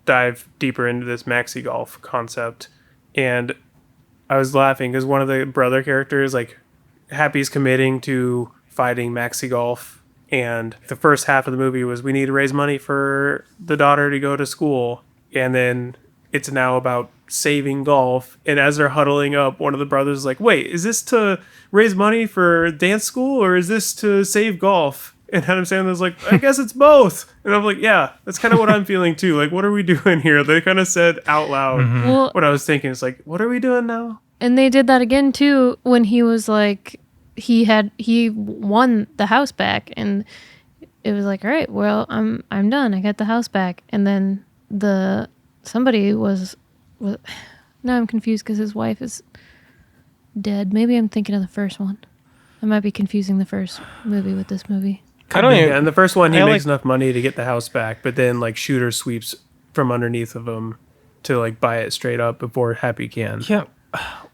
dive deeper into this Maxi Golf concept, and I was laughing because one of the brother characters, like, Happy's committing to fighting Maxi Golf, and the first half of the movie was we need to raise money for the daughter to go to school, and then it's now about saving golf. And as they're huddling up, one of the brothers is like, wait, is this to raise money for dance school or is this to save golf? And Adam Sandler's like, I guess it's both. And I'm like, yeah, that's kind of what I'm feeling too. Like, what are we doing here? They kind of said out loud Well, what I was thinking. It's like, what are we doing now? and they did that again too when he was like, he won the house back, and it was like, all right, well, I'm done. I got the house back, and then somebody was now I'm confused because his wife is dead. Maybe I'm thinking of the first one. I might be confusing the first movie with this movie. I don't Yeah, even. and the first one, he I makes like- enough money to get the house back, but then like Shooter sweeps from underneath of him to like buy it straight up before Happy can. Yeah.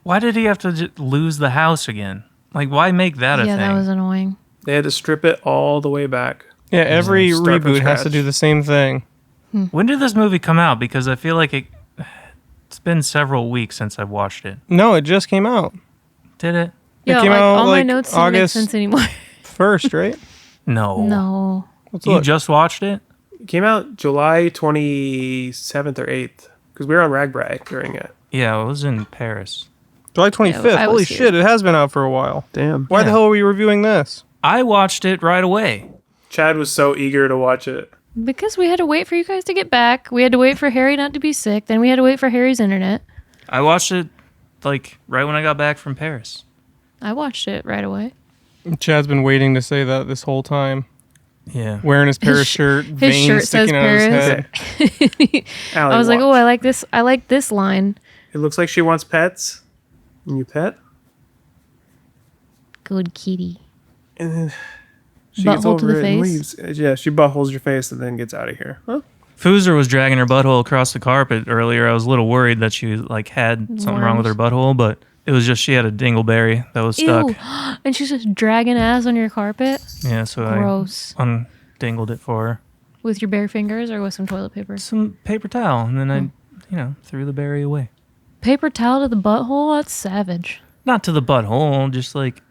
Why did he have to lose the house again? Like, why make that a Yeah, thing? that was annoying. They had to strip it all the way back. Yeah, every Start from reboot has to scratch. do the same thing. When did this movie come out? Because I feel like it's been several weeks since I've watched it. No, it just came out. Did it? Yeah, came like out, all my like, notes didn't make August- sense anymore. First, right? No. No. Let's You look. just watched it? It came out July 27th or 8th because we were on Ragbrag during it. Yeah, it was in Paris. July 25th. I was Holy here. shit, it has been out for a while. Damn. Why the Yeah. hell are we reviewing this? I watched it right away. Chad was so eager to watch it. Because we had to wait for you guys to get back. We had to wait for Harry not to be sick. Then we had to wait for Harry's internet. I watched it like right when I got back from Paris. I watched it right away. Chad's been waiting to say that this whole time. Yeah. Wearing his Paris His shirt, his veins shirt says sticking out of his Paris. head. Allie, I was like, watch. oh, I like this line. It looks like she wants pets. And you pet? Good kitty. And then she Butthole gets over to the it and face? leaves. Yeah, she buttholes your face and then gets out of here. Huh? Foozer was dragging her butthole across the carpet earlier. I was a little worried that she like had something wrong with her butthole, but it was just she had a dingleberry that was stuck. Ew. And she's just dragging ass on your carpet. Yeah, so Gross. I undingled it for her. With your bare fingers or with some toilet paper? Some paper towel, and then I, threw the berry away. Paper towel to the butthole? That's savage. Not to the butthole, just like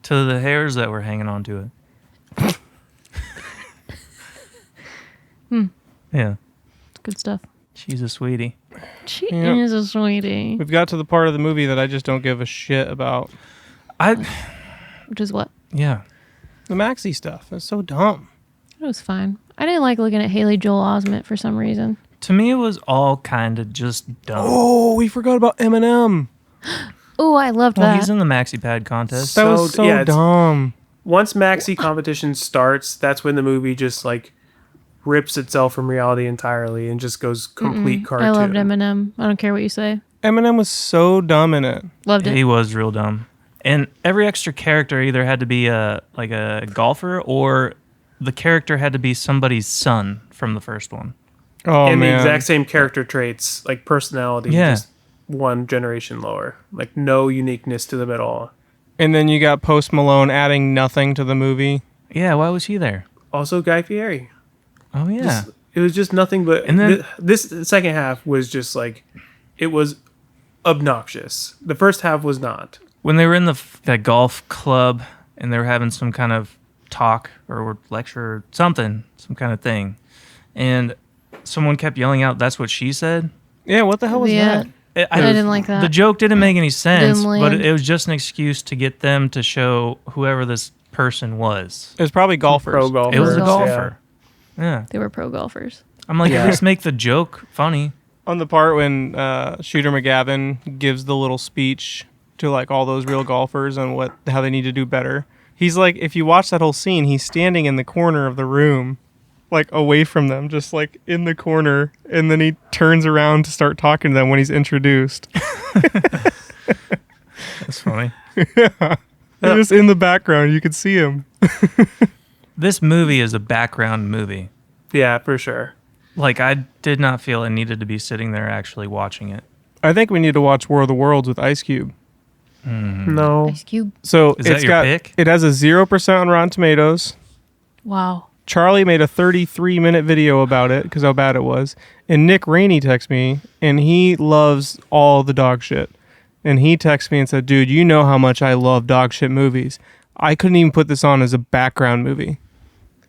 to the hairs that were hanging onto it. Yeah, Good stuff. she's a sweetie. She Yep. is a sweetie. We've got to the part of the movie that I just don't give a shit about. Which is what? Yeah. The Maxi stuff. It's so dumb. It was fine. I didn't like looking at Haley Joel Osment for some reason. To me, it was all kind of just dumb. Oh, we forgot about Eminem. Oh, I loved Well, that. he's in the Maxi Pad contest. That So, was so yeah, it's- dumb. Once Maxi competition starts, that's when the movie just like rips itself from reality entirely and just goes complete cartoon. I loved Eminem. I don't care what you say. Eminem was so dumb in it. Loved it. He was real dumb. And every extra character either had to be a golfer or the character had to be somebody's son from the first one. Oh, And man. the exact same character traits, like personality, Yeah. just one generation lower. Like no uniqueness to them at all. And then you got Post Malone adding nothing to the movie. Yeah, why was he there? Also Guy Fieri. Oh, yeah. It was just nothing but And then- this second half was just like it was obnoxious. The first half was not. When they were in that golf club and they were having some kind of talk or lecture or something, some kind of thing, and someone kept yelling out, "That's what she said." Yeah, what the hell was Yeah. that? I didn't like that. The joke didn't make any sense, Didn't but land. it was just an excuse to get them to show whoever this person was. It was probably golfers. Pro golfers. It was a yeah. golfer. Yeah. They were pro golfers. I'm like, Yeah. at least make the joke funny. On the part when Shooter McGavin gives the little speech to like all those real golfers and how they need to do better. He's like, if you watch that whole scene, he's standing in the corner of the room like away from them, just like in the corner, and then he turns around to start talking to them when he's introduced. That's funny. Yeah. He's just in the background. You could see him. This movie is a background movie. Yeah, for sure. Like, I did not feel I needed to be sitting there actually watching it. I think we need to watch War of the Worlds with Ice Cube. No. Ice Cube. So Is that it's your got pick? it has a 0% on Rotten Tomatoes. Wow. Charlie made a 33-minute video about it because how bad it was. And Nick Rainey texted me, and he loves all the dog shit. And he texted me and said, dude, you know how much I love dog shit movies. I couldn't even put this on as a background movie.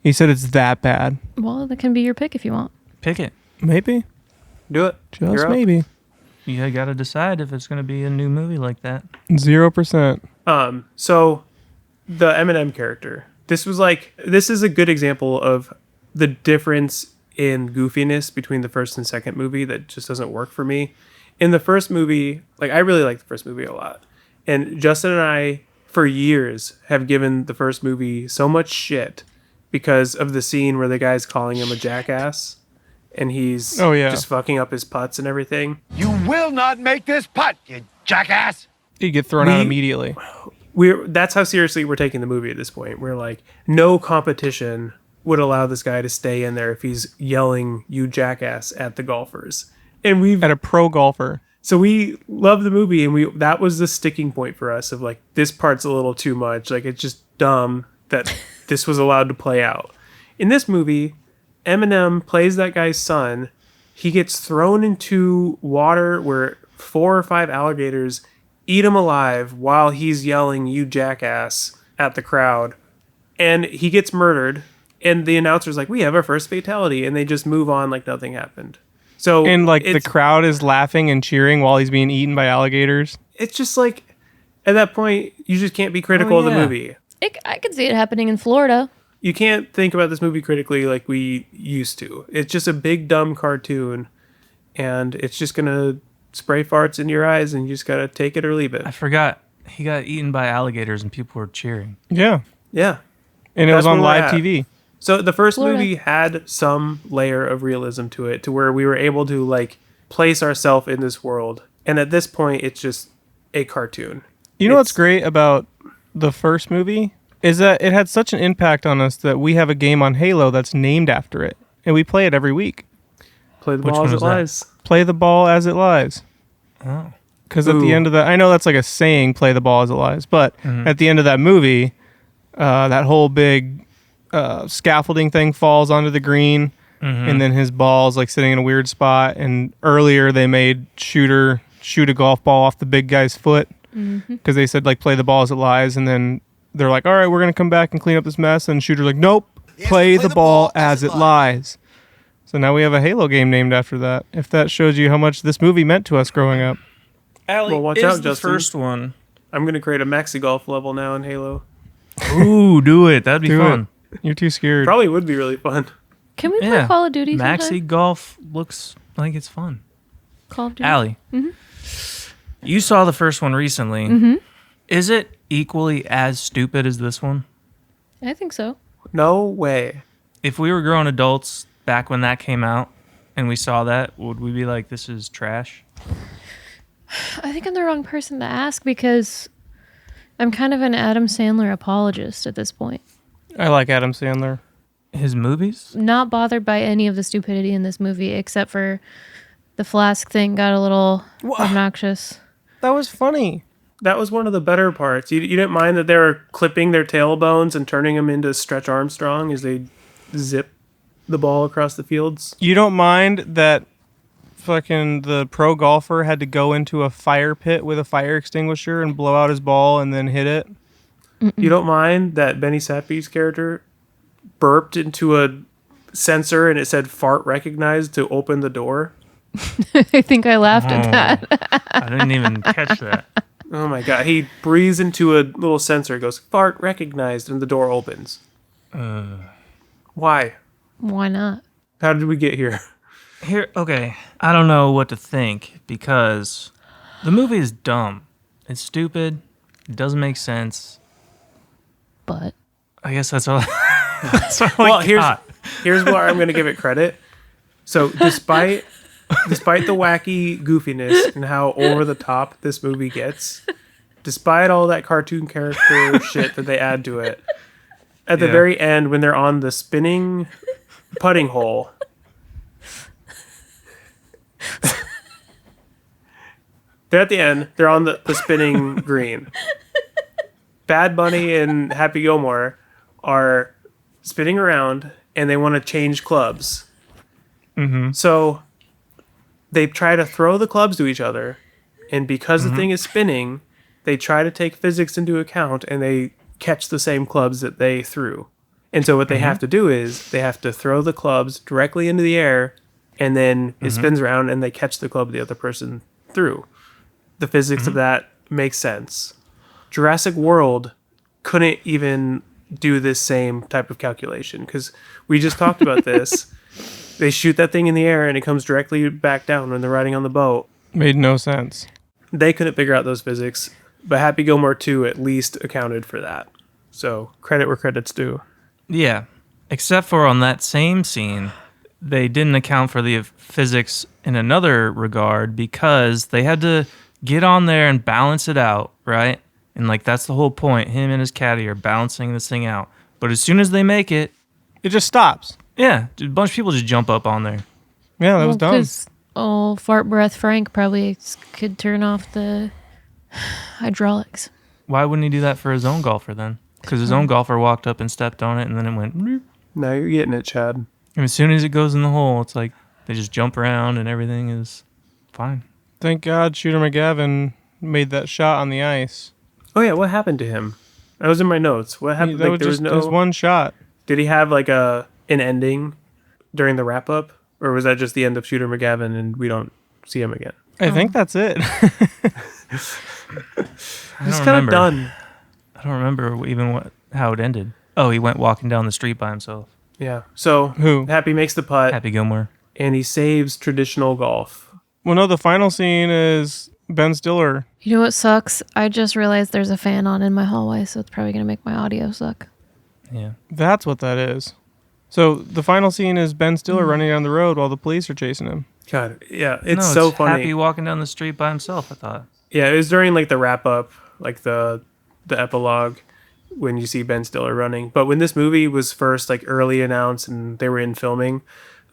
He said it's that bad. Well, that can be your pick if you want. Pick it. Maybe. Do it. Just You're up. maybe. You got to decide if it's going to be a new movie like that. 0%. So the Eminem character. This is a good example of the difference in goofiness between the first and second movie that just doesn't work for me. In the first movie, like I really like the first movie a lot. And Justin and I, for years, have given the first movie so much shit because of the scene where the guy's calling him a jackass and he's just fucking up his putts and everything. You will not make this putt, you jackass! You get thrown out immediately. That's how seriously we're taking the movie at this point. We're like, no competition would allow this guy to stay in there if he's yelling "you jackass" at the golfers. And At a pro golfer. So we love the movie, and that was the sticking point for us of like, this part's a little too much. Like, it's just dumb that this was allowed to play out. In this movie, Eminem plays that guy's son. He gets thrown into water where 4 or 5 alligators eat him alive while he's yelling "you jackass" at the crowd. And he gets murdered. And the announcer's like, we have our first fatality. And they just move on like nothing happened. So And like the crowd is laughing and cheering while he's being eaten by alligators. It's just like, at that point, you just can't be critical of the movie. I could see it happening in Florida. You can't think about this movie critically like we used to. It's just a big, dumb cartoon. And it's just going to spray farts in your eyes and you just got to take it or leave it. I forgot. He got eaten by alligators and people were cheering. Yeah. Yeah. And it was That's on where we're live at. TV. So the first Florida. movie had some layer of realism to it to where we were able to like place ourselves in this world. And at this point, it's just a cartoon. You know what's great about the first movie is that it had such an impact on us that we have a game on Halo that's named after it. And we play it every week. Play the Which ball one as it was that? lies. Play the ball as it lies. Oh. Because at the end of I know that's like a saying, play the ball as it lies. But at the end of that movie, that whole big scaffolding thing falls onto the green. And then his ball's like sitting in a weird spot. And earlier they made shoot a golf ball off the big guy's foot. Because they said like play the ball as it lies. And then they're like, all right, we're going to come back and clean up this mess. And Shooter's like, nope, play the ball as it lies. So now we have a Halo game named after that. If that shows you how much this movie meant to us growing up. Allie, Well, watch is out, the Justin. first one. I'm going to create a Maxi Golf level now in Halo. Ooh, do it. That'd be Do fun. it. You're too scared. Probably would be really fun. Can we play Yeah. Call of Duty Maxi sometime? Golf looks like it's fun. Call of Duty? Allie, you saw the first one recently. Is it equally as stupid as this one? I think so. No way. If we were grown adults back when that came out and we saw that, would we be like, this is trash? I think I'm the wrong person to ask because I'm kind of an Adam Sandler apologist at this point. I like Adam Sandler. His movies? Not bothered by any of the stupidity in this movie except for the flask thing got a little obnoxious. That was funny. That was one of the better parts. You didn't mind that they were clipping their tailbones and turning them into Stretch Armstrong as they zip the ball across the fields? You don't mind that fucking the pro golfer had to go into a fire pit with a fire extinguisher and blow out his ball and then hit it? You don't mind that Benny Sappi's character burped into a sensor and it said fart recognized to open the door? I think I laughed at that. I didn't even catch that. Oh my god. He breathes into a little sensor, goes, fart recognized, and the door opens. Why? Why not? How did we get here? Okay, I don't know what to think because the movie is dumb. It's stupid. It doesn't make sense. But I guess that's all. That's all Well, I got. here's where I'm going to give it credit. So despite the wacky goofiness and how over the top this movie gets, despite all that cartoon character shit that they add to it, at the very end when they're on the spinning putting hole, they're at the end, they're on the spinning green. Bad Bunny and Happy Gilmore are spinning around and they want to change clubs. Mm-hmm. So they try to throw the clubs to each other, and because the thing is spinning, they try to take physics into account and they catch the same clubs that they threw. And so what they have to do is they have to throw the clubs directly into the air, and then it spins around and they catch the club the other person threw. The physics of that makes sense. Jurassic World couldn't even do this same type of calculation because we just talked about this. They shoot that thing in the air and it comes directly back down when they're riding on the boat. Made no sense. They couldn't figure out those physics, but Happy Gilmore 2 at least accounted for that. So credit where credit's due. Yeah, except for on that same scene, they didn't account for the physics in another regard because they had to get on there and balance it out, right? And like that's the whole point. Him and his caddy are balancing this thing out. But as soon as they make it, It just stops. yeah, a bunch of people just jump up on there. Yeah, that was dumb. Because fart breath Frank probably could turn off the hydraulics. Why wouldn't he do that for his own golfer then? Because his own golfer walked up and stepped on it, and then it went. And Now you're getting it, Chad. as soon as it goes in the hole, it's like they just jump around and everything is fine. Thank God Shooter McGavin made that shot on the ice. Oh yeah, what happened to him? That was in my notes. What happened? That Like, was just one shot. Did he have like an ending during the wrap up, or was that just the end of Shooter McGavin and we don't see him again? I think that's it. He's kind of done. I don't remember even how it ended. Oh, he went walking down the street by himself. Yeah. So Who? Happy makes the putt Happy Gilmore. and he saves traditional golf. Well, no, the final scene is Ben Stiller. You know what sucks? I just realized there's a fan on in my hallway, so it's probably going to make my audio suck. Yeah. That's what that is. So the final scene is Ben Stiller running down the road while the police are chasing him. God, yeah, it's No, so funny. Happy walking down the street by himself, I thought. Yeah, it was during like the wrap up, like the epilogue, when you see Ben Stiller running. But when this movie was first like early announced and they were in filming,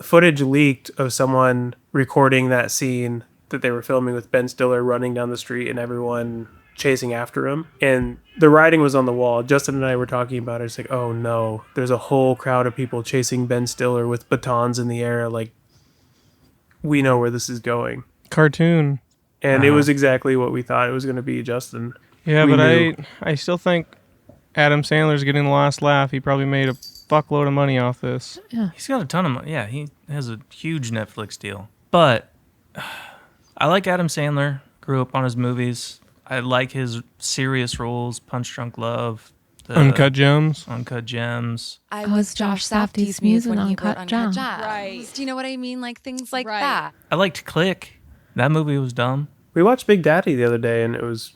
footage leaked of someone recording that scene that they were filming with Ben Stiller running down the street and everyone chasing after him. And the writing was on the wall. Justin and I were talking about it. It's like, oh no, there's a whole crowd of people chasing Ben Stiller with batons in the air. Like, we know where this is going. Cartoon. And it was exactly what we thought it was going to be, Justin. Yeah, We but knew. I still think Adam Sandler's getting the last laugh. He probably made a fuckload of money off this. He's got a ton of money. Yeah, he has a huge Netflix deal. But I like Adam Sandler. Grew up on his movies. I like his serious roles, Punch Drunk Love, Uncut Gems. Uncut Gems. I was was Josh Josh Safdie's Safdie's muse muse when in he Uncut wrote Gems. Uncut Gems. Right. Do you know what I mean? Like things like Right. that. I liked Click. That movie was dumb. We watched Big Daddy the other day, and it was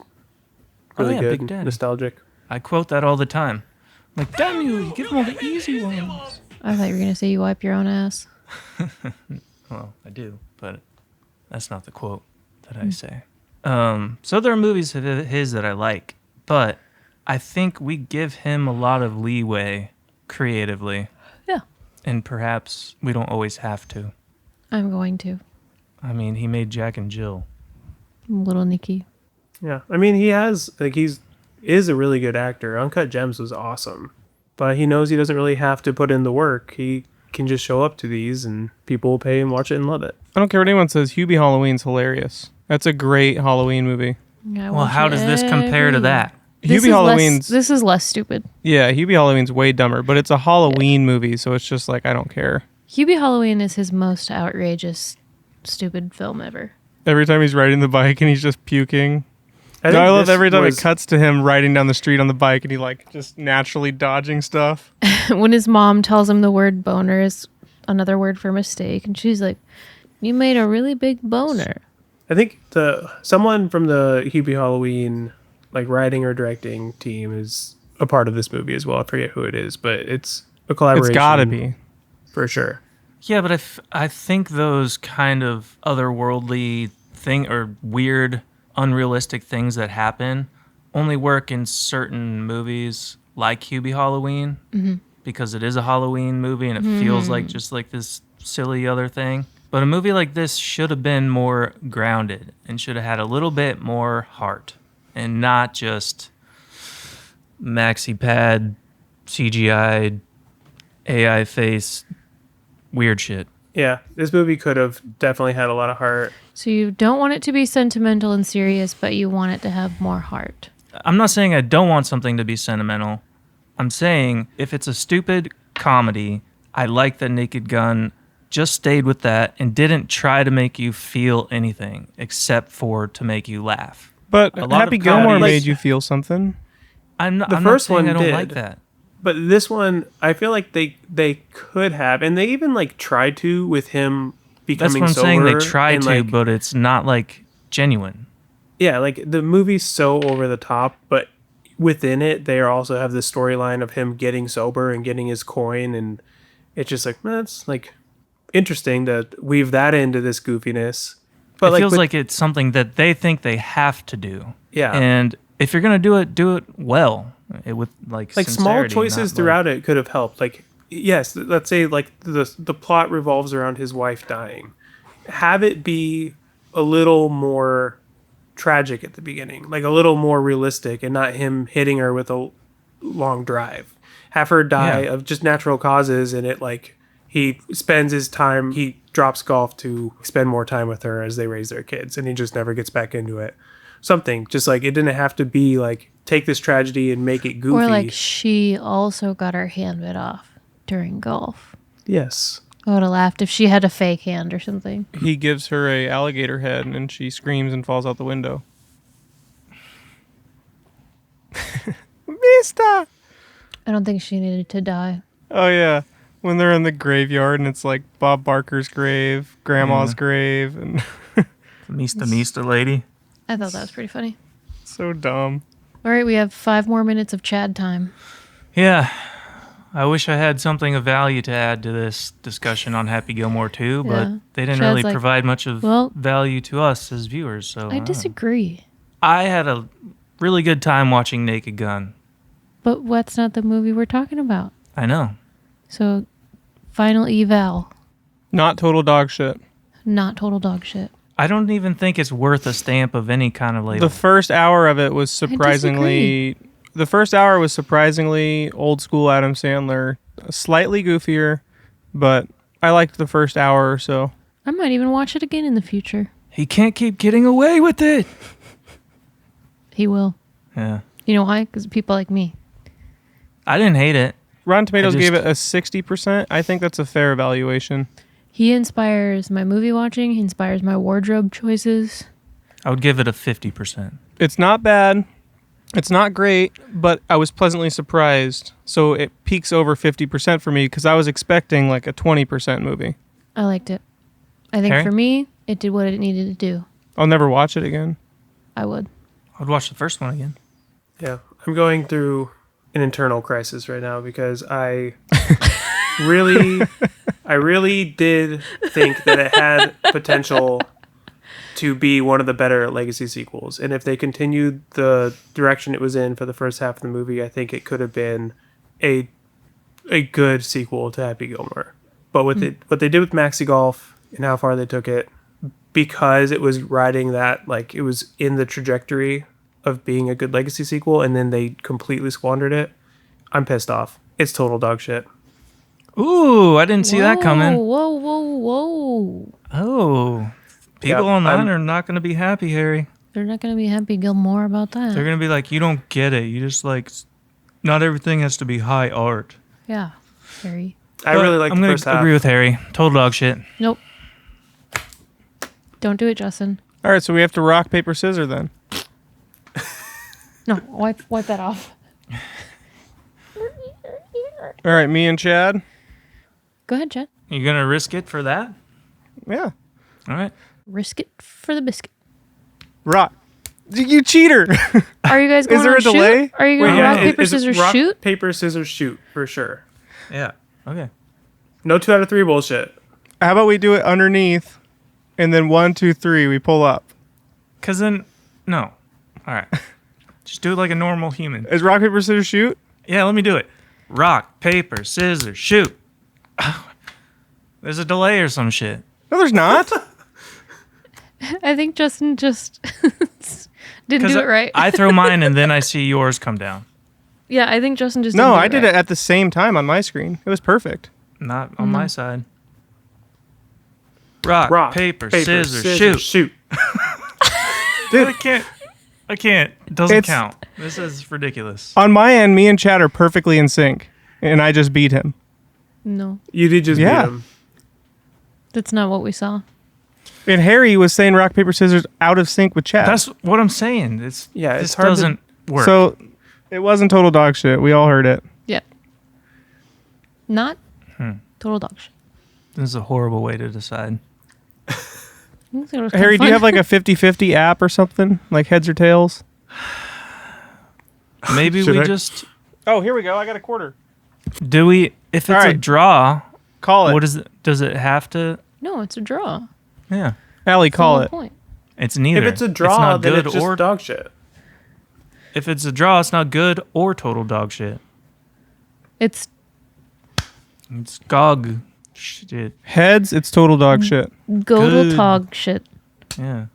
really yeah, good, Big Daddy. nostalgic. I quote that all the time. Like, damn you give them all the easy ones. I thought you were going to say you wipe your own ass. Well, I do, but that's not the quote that I say. So there are movies of his that I like, but I think we give him a lot of leeway creatively. Yeah. And perhaps we don't always have to. I'm going to. I mean, he made Jack and Jill. Little Nicky. Yeah, I mean, he has like is a really good actor. Uncut Gems was awesome, but he knows he doesn't really have to put in the work. He can just show up to these, and people will pay and watch it and love it. I don't care what anyone says. Hubie Halloween's hilarious. That's a great Halloween movie. Well, how does this compare to that? Hubie Halloween's This is less stupid. yeah. Hubie Halloween's way dumber, but it's a Halloween movie, so it's just like I don't care. Hubie Halloween is his most outrageous, stupid film ever. Every time he's riding the bike and he's just puking. I No, I love this every time was- it cuts to him riding down the street on the bike and he like just naturally dodging stuff. When his mom tells him the word boner is another word for mistake, and she's like, "You made a really big boner." I think someone from the Hubie Halloween like writing or directing team is a part of this movie as well. I forget who it is, but it's a collaboration. It's gotta be. for sure. Yeah, but I think those kind of otherworldly thing or weird, unrealistic things that happen only work in certain movies like Hubie Halloween because it is a Halloween movie and it feels like just like this silly other thing. But a movie like this should have been more grounded and should have had a little bit more heart and not just maxi pad, CGI, AI face, weird shit. Yeah, this movie could have definitely had a lot of heart. So you don't want it to be sentimental and serious, but you want it to have more heart. I'm not saying I don't want something to be sentimental. I'm saying if it's a stupid comedy, I like that Naked Gun just stayed with that and didn't try to make you feel anything except for to make you laugh. But A lot Happy of Gilmore comedies- made you feel something. I'm not, The I'm first not saying one I don't did. like that. But this one, I feel like they could have, and they even like tried to with him That's becoming what I'm sober. saying. They try and, to, like, but it's not like genuine. yeah, like the movie's so over the top, but within it, they also have this storyline of him getting sober and getting his coin, and it's just like that's like interesting to weave that into this goofiness. But It like, feels with- like it's something that they think they have to do. Yeah. And if you're gonna do it well. With like small sincerity, choices not, throughout it could have helped. Like, yes, let's say like the plot revolves around his wife dying. Have it be a little more tragic at the beginning, like a little more realistic, and not him hitting her with a long drive. Have her die Yeah. of just natural causes, and it like he spends his time. He drops golf to spend more time with her as they raise their kids, and he just never gets back into it. Something just like it didn't have to be like take this tragedy and make it goofy. Or like she also got her hand bit off during golf. Yes. I would have laughed if she had a fake hand or something. He gives her a alligator head, and she screams and falls out the window. Mister! I don't think she needed to die. Oh, yeah. When they're in the graveyard, and it's like Bob Barker's grave, Grandma's grave, and Mista lady. I thought that was pretty funny. so dumb. All right, we have 5 more minutes of Chad time. Yeah. I wish I had something of value to add to this discussion on Happy Gilmore 2, but Yeah. they didn't Chad's really like, provide much of well, value to us as viewers. So I disagree. I had a really good time watching Naked Gun. But that's not the movie we're talking about. I know. So, final eval, Not total dog shit. not total dog shit. I don't even think it's worth a stamp of any kind of label. The first hour of it was surprisingly... The first hour was surprisingly old school Adam Sandler. Slightly goofier, but I liked the first hour or so. I might even watch it again in the future. He can't keep getting away with it. He will. Yeah. You know why? Because people like me. I didn't hate it. Rotten Tomatoes I gave just- it a 60%. I think that's a fair evaluation. He inspires my movie watching. He inspires my wardrobe choices. I would give it a 50%. It's not bad. It's not great, but I was pleasantly surprised. So it peaks over 50% for me because I was expecting like a 20% movie. I liked it. I think Harry? for me, it did what it needed to do. I'll never watch it again. I would. I'd watch the first one again. Yeah, I'm going through an internal crisis right now because I really did think that it had potential to be one of the better legacy sequels. And if they continued the direction it was in for the first half of the movie, I think it could have been a good sequel to Happy Gilmore. But what they did with Maxi Golf and how far they took it, because it was riding that, like, it was in the trajectory of being a good legacy sequel, and then they completely squandered it, I'm pissed off. It's total dog shit. Ooh, I didn't see that coming. Whoa, whoa, whoa. Oh. People Yeah, online are not going to be happy, Harry. They're not going to be happy Gilmore about that. They're going to be like, you don't get it. You just like, not everything has to be high art. Yeah. Harry. I really like I'm the gonna first half. agree with Harry. Total dog shit. Nope. Don't do it, Justin. All right, so we have to rock, paper, scissors then. No, wipe that off. All right, me and Chad. Go ahead, Chad. You going to risk it for that? Yeah. All right. Risk it for the biscuit. Rock. You cheater. Are you guys going there on a shoot? delay? Are you going to rock, paper, scissors, rock, shoot? paper, scissors, shoot, for sure. Yeah. Okay. No 2 out of 3 bullshit. How about we do it underneath, and then 1, 2, 3, we pull up. Because then, no. All right. Just do it like a normal human. Is rock, paper, scissors, shoot? Yeah, let me do it. Rock, paper, scissors, shoot. There's a delay or some shit. No, there's not. I think Justin just didn't do it right. I throw mine and then I see yours come down. Yeah, I think Justin just No, didn't do I it did right. it at the same time on my screen. It was perfect. Not on my side. Rock, paper, scissors, shoot. Dude, I can't. It doesn't It's- count. This is ridiculous. on my end, me and Chad are perfectly in sync, and I just beat him. No, You did just Yeah. beat him. that's not what we saw. And Harry was saying rock, paper, scissors out of sync with Chad. That's what I'm saying. This It's hard to- doesn't work. So it wasn't total dog shit. We all heard it. Yeah. Not total dog shit. This is a horrible way to decide. I think it was kinda Harry, do you fun. have like a 50-50 app or something? Like heads or tails? Maybe Should we I- just Oh, here we go. I got a quarter. do we. If it's All a right. draw, Call it. what is it? Does it have to? No, it's a draw. Yeah, Allie, call Full it. Point. it's neither. If it's a draw, not then good it's just or dog shit. if it's a draw, it's not good or total dog shit. It's It's gog shit. Heads, it's total dog shit. godel Good. tog shit. Yeah.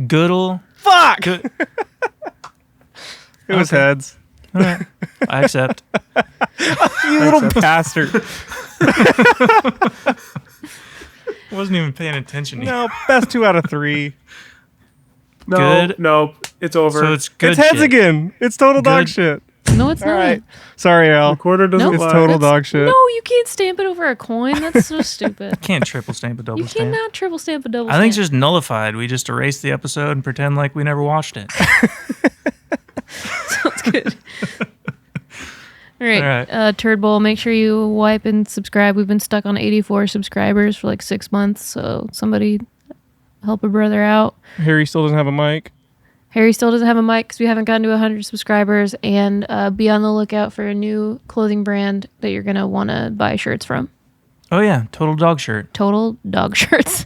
Goodle. Fuck! Good. It was heads. All right. I accept. You little bastard. Wasn't even paying attention. To you. No, best 2 out of 3. No, Good. Nope. It's over. So it's good. It's heads shit. again. It's total dog Good. shit. No, it's All not. right. Sorry, Al. the quarter doesn't No. It's lie. total dog shit. No, you can't stamp it over a coin. That's so stupid. Can't triple stamp a double You stamp. cannot triple stamp a double I think it's stamp. just nullified. We just erase the episode and pretend like we never watched it. Sounds good. All right. All right. Turd Bowl, make sure you wipe and subscribe. We've been stuck on 84 subscribers for like 6 months, so somebody help a brother out. Harry still doesn't have a mic. Harry still doesn't have a mic because we haven't gotten to 100 subscribers, and be on the lookout for a new clothing brand that you're going to want to buy shirts from. Oh yeah, total dog shirt. Total dog shirts.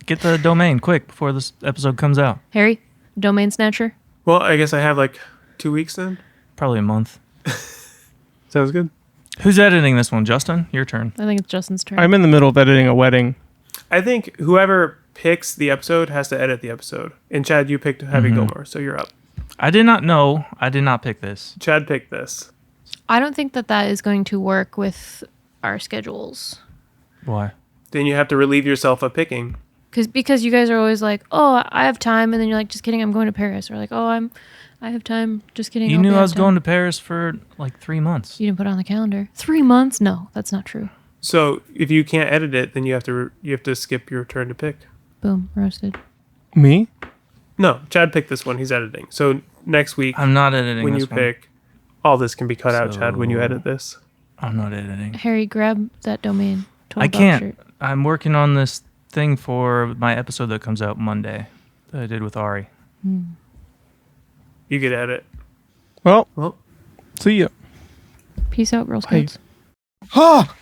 Get the domain quick before this episode comes out. Harry, domain snatcher. Well, I guess I have like 2 weeks then. Probably a month. Sounds good. Who's editing this one? Justin, your turn. I think it's Justin's turn. I'm in the middle of editing a wedding. I think whoever picks the episode has to edit the episode. And Chad, you picked Happy Gilmore, so you're up. I did not know. I did not pick this. Chad picked this. I don't think that is going to work with our schedules. Why? Then you have to relieve yourself of picking. Because you guys are always like, oh, I have time, and then you're like, just kidding, I'm going to Paris, or like, oh, I have time, just kidding. You knew I was going to Paris for like 3 months. You didn't put it on the calendar. 3 months? No, that's not true. So if you can't edit it, then you have to skip your turn to pick. Boom, roasted. Me? No, Chad picked this one. He's editing. So next week, I'm not editing when this you one. pick, all this can be cut out, Chad, when you So- edit this. I'm not editing. Harry, grab that domain. Total I Dog can't. Shirt. I'm working on this thing for my episode that comes out Monday that I did with Ari. You could edit. Well, Well, see ya. Peace out, Girl Bye. Scouts. Ah!